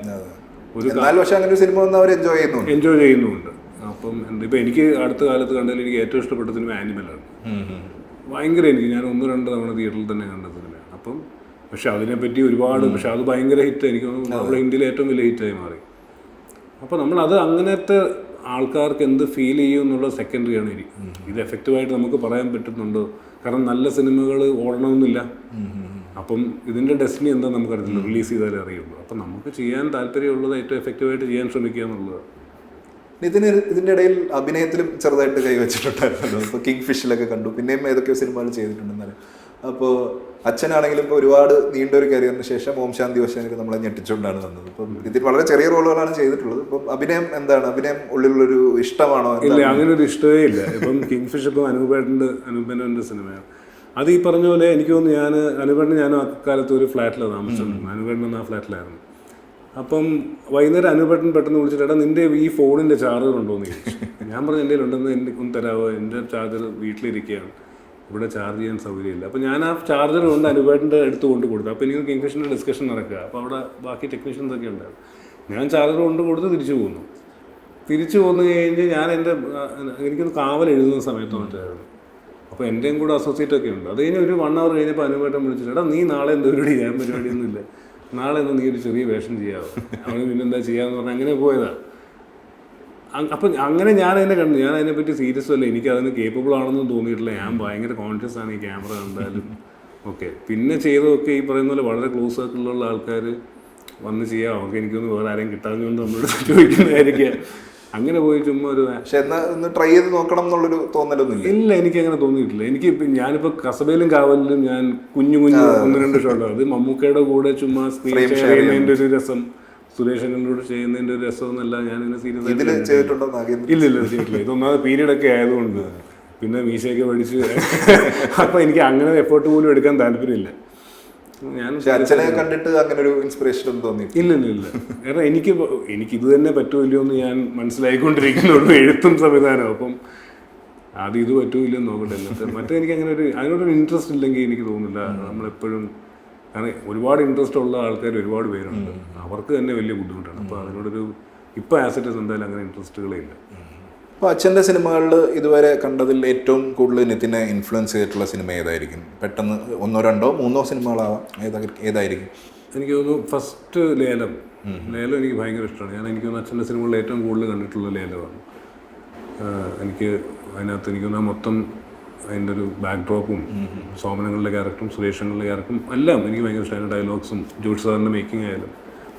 ഒരു സിനിമ
എൻജോയ് ചെയ്യുന്നുണ്ട്. അപ്പം ഇപ്പം എനിക്ക് അടുത്ത കാലത്ത് കണ്ടതിൽ എനിക്ക് ഏറ്റവും ഇഷ്ടപ്പെട്ട സിനിമ ആനിമലാണ്. ഭയങ്കര ഞാൻ 1-2 തവണ തിയേറ്ററിൽ തന്നെ കണ്ട സിനിമയാണ്. അപ്പം പക്ഷെ അതിനെപ്പറ്റി ഒരുപാട്, പക്ഷെ അത് ഭയങ്കര ഹിറ്റ്, എനിക്ക് തോന്നുന്നു നമ്മുടെ ഇന്ത്യയിലെ ഏറ്റവും വലിയ ഹിറ്റായി മാറി. അപ്പോൾ നമ്മളത് അങ്ങനത്തെ ആൾക്കാർക്ക് എന്ത് ഫീൽ ചെയ്യും എന്നുള്ള സെക്കൻഡറിയാണ് ഇത് എഫക്റ്റീവായിട്ട് നമുക്ക് പറയാൻ പറ്റുന്നുണ്ടോ. കാരണം നല്ല സിനിമകൾ ഓടണമെന്നില്ല. അപ്പം ഇതിൻ്റെ ഡെസ്റ്റിനി എന്താ നമുക്കറിയില്ല, റിലീസ് ചെയ്താലേ അറിയുള്ളൂ. അപ്പം നമുക്ക് ചെയ്യാൻ താല്പര്യമുള്ളത് ഏറ്റവും എഫക്റ്റീവായിട്ട് ചെയ്യാൻ ശ്രമിക്കുക എന്നുള്ളതാണ്.
ഇതിൻ്റെ ഇടയിൽ അഭിനയത്തിലും ചെറുതായിട്ട് കൈവച്ചിട്ടുണ്ടായിരുന്നല്ലോ. ഇപ്പോൾ കിങ് ഫിഷിലൊക്കെ കണ്ടു, പിന്നെയും ഏതൊക്കെയോ സിനിമകൾ ചെയ്തിട്ടുണ്ടെന്നാലും. അപ്പോൾ അച്ഛനാണെങ്കിലും ഇപ്പോൾ ഒരുപാട് നീണ്ടൊരു കരിയറിന് ശേഷം ഓം ശാന്തി ഓശാനൊക്കെ നമ്മളെ ഞെട്ടിച്ചുകൊണ്ടാണ് വന്നത്. ഇപ്പം ഇതിൽ വളരെ ചെറിയ റോളുകളാണ് ചെയ്തിട്ടുള്ളത്. ഇപ്പം അഭിനയം എന്താണ്, അഭിനയം ഉള്ളിലുള്ളൊരു ഇഷ്ടമാണോ?
ഇല്ല, അങ്ങനെ ഒരു ഇഷ്ടമേ ഇല്ല. ഇപ്പം കിങ് ഫിഷ് ഇപ്പം അനൂപേട്ടൻ്റെ സിനിമയാണ്. അത് ഈ പറഞ്ഞ പോലെ എനിക്ക് തോന്നുന്നു അനൂപേട്ടൻ ഞാനും അക്കാലത്ത് ഒരു ഫ്ലാറ്റിലാണ് താമസിച്ചിട്ടുണ്ട്. അനൂപേട്ടൻ ആ ഫ്ലാറ്റിലായിരുന്നു. അപ്പം വൈകുന്നേരം അനൂപേട്ടൻ പെട്ടെന്ന് വിളിച്ചിട്ട്, എടാ നിൻ്റെ ഈ ഫോണിൻ്റെ ചാർജർ ഉണ്ടോയെന്ന് ചോദിച്ചു. ഞാൻ പറഞ്ഞു എൻ്റെ ഉണ്ടെന്ന്, എനിക്ക് ഒന്ന് തരാമോ, എൻ്റെ ചാർജർ വീട്ടിലിരിക്കുകയാണ്, ഇവിടെ ചാർജ് ചെയ്യാൻ സൗകര്യമില്ല. അപ്പോൾ ഞാൻ ആ ചാർജർ കൊണ്ട് അനുപേട്ടൻ്റെ അടുത്ത് കൊണ്ട് കൊടുത്തു. അപ്പോൾ എനിക്ക് കിങ് ഫിഷിൻ്റെ ഡിസ്കഷൻ നടക്കുക. അപ്പോൾ അവിടെ ബാക്കി ടെക്നീഷ്യൻസ് ഒക്കെ ഉണ്ടായിരുന്നു. ഞാൻ ചാർജർ കൊണ്ട് കൊടുത്ത് തിരിച്ചു പോന്നു കഴിഞ്ഞ് ഞാൻ എനിക്കൊന്ന് കാവൽ എഴുതുന്ന സമയത്ത് മറ്റായിരുന്നു. അപ്പോൾ എൻ്റെയും കൂടെ അസോസിയേറ്റ് ഒക്കെ ഉണ്ട്. അത് കഴിഞ്ഞ് ഒരു 1 hour കഴിഞ്ഞപ്പോൾ അനുപേട്ടൻ വിളിച്ചിട്ട്, എടാ നീ നാളെ എന്താ പരിപാടി, ഞാൻ പരിപാടിയൊന്നുമില്ല, നാളെ ഒന്ന് നീ ഒരു ചെറിയ വേഷം ചെയ്യാമോ, അവന് പിന്നെന്താ ചെയ്യാമെന്ന് പറഞ്ഞാൽ അങ്ങനെ പോയതാണ്. അപ്പം അങ്ങനെ ഞാനതിനെ കണ്ടു. ഞാൻ അതിനെപ്പറ്റി സീരിയസ് അല്ല, എനിക്ക് അതിന് കേപ്പബിൾ ആണെന്നും തോന്നിയിട്ടില്ല. ഞാൻ ഭയങ്കര കോൺഷ്യസ് ആണ് ഈ ക്യാമറ കണ്ടാലും ഓക്കെ. പിന്നെ ചെയ്തതൊക്കെ ഈ പറയുന്ന പോലെ വളരെ ക്ലോസ് സർക്കിളിലുള്ള ആൾക്കാർ വന്ന് ചെയ്യാം, ഓക്കെ എനിക്കൊന്ന് വേറെ ആരെയും കിട്ടാഞ്ഞുകൊണ്ട് നമ്മളോട് ചോദിക്കുന്നതായിരിക്കാം. അങ്ങനെ പോയി ചുമ്മാ ഒരു
ട്രൈ ചെയ്ത് നോക്കണം എന്നുള്ളൊരു തോന്നലൊന്നും
ഇല്ല, എനിക്ക് അങ്ങനെ തോന്നിയിട്ടില്ല. ഞാനിപ്പോൾ കസബയിലും കാവലിലും ഞാൻ കുഞ്ഞു 1-2 ഷോട്ടോ, അത് മമ്മൂക്കയുടെ കൂടെ ചുമ്മാ സ്ക്രീൻ ഷെയർ ചെയ്യുന്നതിൻ്റെ ഒരു രസം, സുരേഷനോട് ചെയ്യുന്നതിൻ്റെ ഒരു രസം എന്നല്ല ഞാനിങ്ങനെ സീരിയസ് ആയിട്ട് ഇല്ല ചെയ്തിട്ടില്ല. ഇതൊന്നാമത് പീരീഡൊക്കെ ആയതുകൊണ്ട് പിന്നെ മീശയൊക്കെ പഠിച്ച് അപ്പം എനിക്ക് അങ്ങനെ എഫേർട്ട് പോലും എടുക്കാൻ താല്പര്യമില്ല.
കണ്ടിട്ട് അങ്ങനെ ഒരു ഇൻസ്പിറേഷൻ തോന്നി
ഇല്ല. കാരണം എനിക്ക് ഇത് തന്നെ പറ്റുമല്ലോ എന്ന് ഞാൻ മനസ്സിലായിക്കൊണ്ടിരിക്കുന്നുള്ളൂ, എഴുത്തും സംവിധാനം. അപ്പം അത് ഇത് പറ്റൂല്ലെന്ന് നോക്കട്ടെ. മറ്റേ എനിക്ക് അങ്ങനെ അതിനോടൊരു ഇൻട്രസ്റ്റ് ഇല്ലെങ്കിൽ എനിക്ക് തോന്നുന്നില്ല. നമ്മളെപ്പോഴും കാരണം ഒരുപാട് ഇൻട്രസ്റ്റ് ഉള്ള ആൾക്കാർ ഒരുപാട് പേരുണ്ട്, അവർക്ക് തന്നെ വലിയ ബുദ്ധിമുട്ടാണ്. അപ്പോൾ അതിനോടൊരു ഇപ്പോൾ ആസിറ്റസ് എന്തായാലും അങ്ങനെ ഇൻട്രസ്റ്റുകളേ ഇല്ല.
അപ്പോൾ അച്ഛൻ്റെ സിനിമകളിൽ ഇതുവരെ കണ്ടതിൽ ഏറ്റവും കൂടുതൽ നിതിനെ ഇൻഫ്ലുവൻസ് ചെയ്തിട്ടുള്ള സിനിമ ഏതായിരിക്കും? പെട്ടെന്ന് 1, 2, 3 സിനിമകളാവാം, ഏതായിരിക്കും?
എനിക്ക് തോന്നുന്നു ഫസ്റ്റ് ലേലം എനിക്ക് ഭയങ്കര ഇഷ്ടമാണ്. എനിക്ക് തോന്നുന്നു അച്ഛൻ്റെ സിനിമകളിൽ ഏറ്റവും കൂടുതൽ കണ്ടിട്ടുള്ള ലേലമാണ്. എനിക്ക് തോന്നുന്നു മൊത്തം അതിൻ്റെ ഒരു ബാക്ക് ഡ്രോപ്പും സോമനങ്ങളുടെ ക്യാരക്ടറും സുരേഷങ്ങളുടെ ക്യാരക്ടറും എല്ലാം എനിക്ക് ഭയങ്കര ഇഷ്ടമാണ്. ഡയലോഗ്സും ജോർജ് സാറിൻ്റെ മേക്കിംഗ് ആയാലും.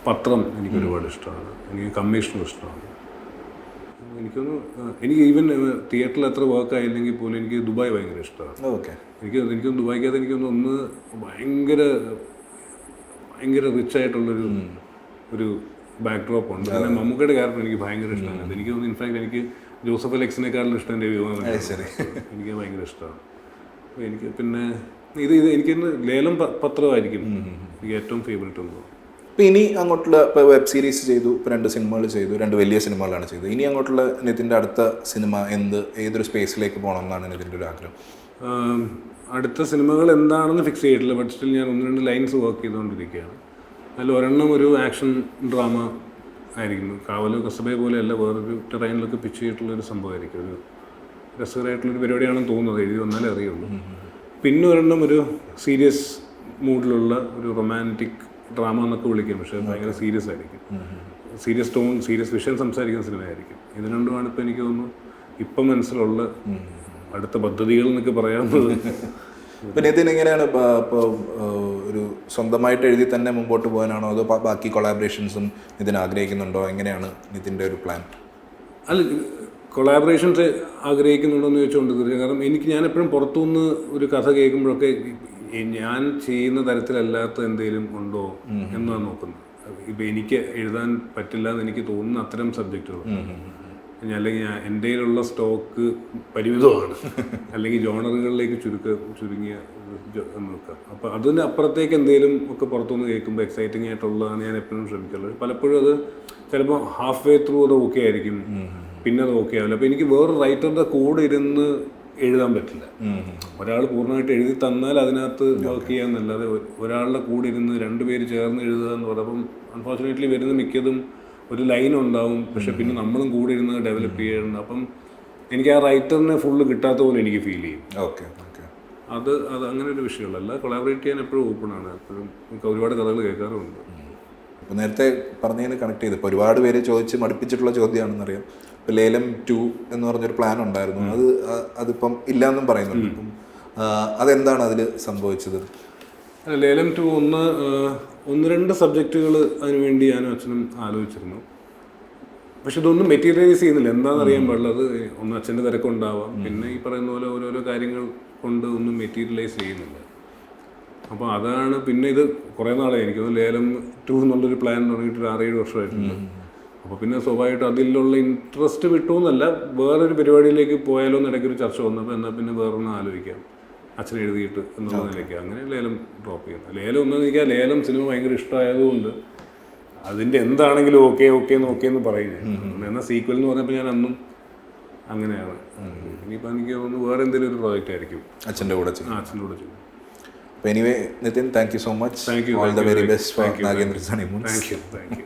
പത്രം എനിക്ക് ഒരുപാട് ഇഷ്ടമാണ്. എനിക്ക് കമ്മീഷണർ ഇഷ്ടമാണ്. എനിക്ക് ഈവൻ തിയേറ്ററിൽ എത്ര വർക്ക് ആയില്ലെങ്കിൽ പോലും എനിക്ക് ദുബായ് ഭയങ്കര ഇഷ്ടമാണ്. എനിക്ക് ദുബായ്ക്കകത്ത് എനിക്കൊന്ന് ഭയങ്കര റിച്ച് ആയിട്ടുള്ളൊരു ബാക്ക് ഡ്രോപ്പ് ഉണ്ട്. പിന്നെ മമ്മൂക്കയുടെ ക്യാരക്ടർ എനിക്ക് ഭയങ്കര ഇഷ്ടമാണ്. എനിക്ക് തോന്നുന്നു ഇൻഫാക്ട് എനിക്ക് ജോസഫ് അലക്സിനേക്കാളും ഇഷ്ടം എൻ്റെ വിവാഹം എനിക്ക് ഭയങ്കര ഇഷ്ടമാണ്. എനിക്ക് പിന്നെ എനിക്കൊന്ന് ലേലം പത്രമായിരിക്കും എനിക്ക് ഏറ്റവും ഫേവറേറ്റ് ഒന്ന്.
അപ്പോൾ ഇനി അങ്ങോട്ടുള്ള ഇപ്പോൾ വെബ് സീരീസ് ചെയ്തു, ഇപ്പോൾ 2 സിനിമകൾ ചെയ്തു, 2 വലിയ സിനിമകളാണ് ചെയ്തത്. ഇനി അങ്ങോട്ടുള്ള നിതിൻ്റെ അടുത്ത സിനിമ ഏതൊരു സ്പേസിലേക്ക് പോകണം എന്നാണ് നിതിൻ്റെ ഒരു ആഗ്രഹം?
അടുത്ത സിനിമകൾ എന്താണെന്ന് ഫിക്സ് ചെയ്തിട്ടില്ല. ബട്ട് സ്റ്റിൽ ഞാൻ 1-2 ലൈൻസ് വർക്ക് ചെയ്തുകൊണ്ടിരിക്കുകയാണ്. അതിൽ ഒരെണ്ണം ഒരു ആക്ഷൻ ഡ്രാമ ആയിരിക്കുന്നു. കാവലോ കസബയെ പോലെയല്ല, വേറൊരു ടെറൈനിലൊക്കെ പിച്ച് ചെയ്തിട്ടുള്ളൊരു സംഭവമായിരിക്കും. ഒരു രസകരമായിട്ടുള്ളൊരു പരിപാടിയാണെന്ന് തോന്നുന്നത്, എഴുതി വന്നാലേ അറിയുള്ളൂ. പിന്നെ ഒരെണ്ണം ഒരു സീരിയസ് മൂഡിലുള്ള ഒരു റൊമാൻറ്റിക് ഡ്രാമ എന്നൊക്കെ വിളിക്കും, പക്ഷേ ഭയങ്കര സീരിയസ് ആയിരിക്കും. സീരിയസ് ടോൺ, സീരിയസ് വിഷയം സംസാരിക്കുന്ന സിനിമയായിരിക്കും. ഇത് രണ്ടുമാണ് ഇപ്പോൾ എനിക്ക് തോന്നുന്നു ഇപ്പം മനസ്സിലുള്ള അടുത്ത പദ്ധതികൾ എന്നൊക്കെ പറയാവുന്നത്.
പിന്നെ ഇതിനെങ്ങനെയാണ് ഇപ്പോൾ ഒരു സ്വന്തമായിട്ട് എഴുതി തന്നെ മുമ്പോട്ട് പോകാനാണോ അതോ ബാക്കി കൊളാബറേഷൻസും ഇതിന് ആഗ്രഹിക്കുന്നുണ്ടോ? എങ്ങനെയാണ് ഇതിൻ്റെ ഒരു പ്ലാൻ?
അല്ല, കൊളാബറേഷൻസ് ആഗ്രഹിക്കുന്നുണ്ടോ എന്ന് ചോദിച്ചുകൊണ്ടിരിക്കുക. കാരണം ഞാൻ എപ്പോഴും പുറത്തുനിന്ന് ഒരു കഥ കേൾക്കുമ്പോഴൊക്കെ ഞാൻ ചെയ്യുന്ന തരത്തിലല്ലാത്ത എന്തെങ്കിലും ഉണ്ടോ എന്നാണ് നോക്കുന്നത്. ഇപ്പം എനിക്ക് എഴുതാൻ പറ്റില്ല എന്ന് എനിക്ക് തോന്നുന്ന അത്തരം സബ്ജക്റ്റുകൾ, അല്ലെങ്കിൽ എൻ്റെ കയ്യിലുള്ള സ്റ്റോക്ക് പരിമിതമാണ്, അല്ലെങ്കിൽ ജോണറുകളിലേക്ക് ചുരുങ്ങിയ നോക്കാം. അപ്പോൾ അതിന് അപ്പുറത്തേക്ക് എന്തെങ്കിലും ഒക്കെ പുറത്തുനിന്ന് കേൾക്കുമ്പോൾ എക്സൈറ്റിംഗ് ആയിട്ടുള്ളതാണ് ഞാൻ എപ്പോഴും ശ്രമിക്കാറുള്ളത്. പലപ്പോഴും അത് ചിലപ്പോൾ ഹാഫ് വേ ത്രൂ അത് ഓക്കെ ആയിരിക്കും, പിന്നെ അത് ഓക്കെ ആവില്ല. അപ്പോൾ എനിക്ക് വേറെ റൈറ്ററുടെ കൂടെ ഇരുന്ന് എഴുതാൻ പറ്റില്ല. ഒരാൾ പൂർണ്ണമായിട്ട് എഴുതി തന്നാൽ അതിനകത്ത് വർക്ക് ചെയ്യാമെന്നല്ലാതെ ഒരാളുടെ കൂടെ ഇരുന്ന് 2 പേര് ചേർന്ന് എഴുതുക എന്ന് പറയുമ്പം അൺഫോർച്ചുനേറ്റ്ലി വരുന്ന മിക്കതും ഒരു ലൈൻ ഉണ്ടാവും, പക്ഷെ പിന്നെ നമ്മളും കൂടെ ഇരുന്ന് ഡെവലപ്പ് ചെയ്യണം. അപ്പം എനിക്ക് ആ റൈറ്ററിനെ ഫുള്ള് കിട്ടാത്ത പോലെ എനിക്ക് ഫീൽ ചെയ്യും.
ഓക്കെ ഓക്കെ,
അത് അങ്ങനെ ഒരു വിഷയമുള്ള. അല്ല, കൊളാബറേറ്റ് ചെയ്യാൻ എപ്പോഴും ഓപ്പണാണ്. എപ്പോഴും നമുക്ക് ഒരുപാട് കഥകൾ കേൾക്കാറുണ്ട്.
ഇപ്പോൾ നേരത്തെ പറഞ്ഞതിന് കണക്ട് ചെയ്ത് ഇപ്പോൾ ഒരുപാട് പേര് ചോദിച്ച് മടുപ്പിച്ചിട്ടുള്ള ചോദ്യമാണെന്നറിയാം. ഇപ്പോൾ ലേലം 2 എന്ന് പറഞ്ഞൊരു പ്ലാൻ ഉണ്ടായിരുന്നു, അതിപ്പം ഇല്ലയെന്നും പറയുന്നുണ്ട്. അപ്പം അതെന്താണ് അതിൽ സംഭവിച്ചത്?
അല്ല, ലേലം 2 1-2 സബ്ജക്റ്റുകൾ അതിനുവേണ്ടി ഞാനും അച്ഛനും ആലോചിച്ചിരുന്നു. പക്ഷെ ഇതൊന്നും മെറ്റീരിയലൈസ് ചെയ്യുന്നില്ല. എന്താണെന്ന് അറിയാൻ പാടില്ലത്. ഒന്ന് അച്ഛൻ്റെ തിരക്കുണ്ടാവാം, പിന്നെ ഈ പറയുന്ന പോലെ ഓരോരോ കാര്യങ്ങൾ കൊണ്ട് ഒന്നും മെറ്റീരിയലൈസ് ചെയ്യുന്നില്ല. അപ്പോൾ അതാണ്. പിന്നെ ഇത് കുറേ നാളെ എനിക്കൊന്ന് ലേലം 2 എന്നുള്ളൊരു പ്ലാൻ തുടങ്ങിയിട്ട് 6-7 വർഷമായിട്ടുണ്ട്. അപ്പോൾ പിന്നെ സ്വാഭാവികമായിട്ട് അതിലുള്ള ഇൻട്രസ്റ്റ് വിട്ടുമെന്നല്ല, വേറൊരു പരിപാടിയിലേക്ക് പോയാലോ എന്ന് ഇടയ്ക്കൊരു ചർച്ച വന്നപ്പോൾ എന്നാൽ പിന്നെ വേറൊന്നും ആലോചിക്കാം, അച്ഛൻ എഴുതിയിട്ട് എന്നുള്ള നിലയ്ക്ക് അങ്ങനെ ലേലം ഡ്രോപ്പ് ചെയ്യുന്നത്. ലേലം ഒന്നെന്ന് എനിക്ക് ലേലം സിനിമ ഭയങ്കര ഇഷ്ടമായതുകൊണ്ട് അതിൻ്റെ എന്താണെങ്കിലും ഓക്കെ എന്ന് പറയുന്നത്. എന്നാൽ സീക്വൽ എന്ന് പറഞ്ഞപ്പോൾ ഞാൻ അന്നും അങ്ങനെയാണ്. ഇനിയിപ്പോൾ എനിക്ക് തോന്നുന്നു വേറെ എന്തെങ്കിലും ഒരു പ്രോജക്റ്റ് ആയിരിക്കും
അച്ഛൻ്റെ കൂടെ ചെയ്യും.
ചെയ്യും.
അപ്പോൾ anyway Nitin, thank you so much.
Thank you.
All the very best for Nagendra honeymoons.
Thank U.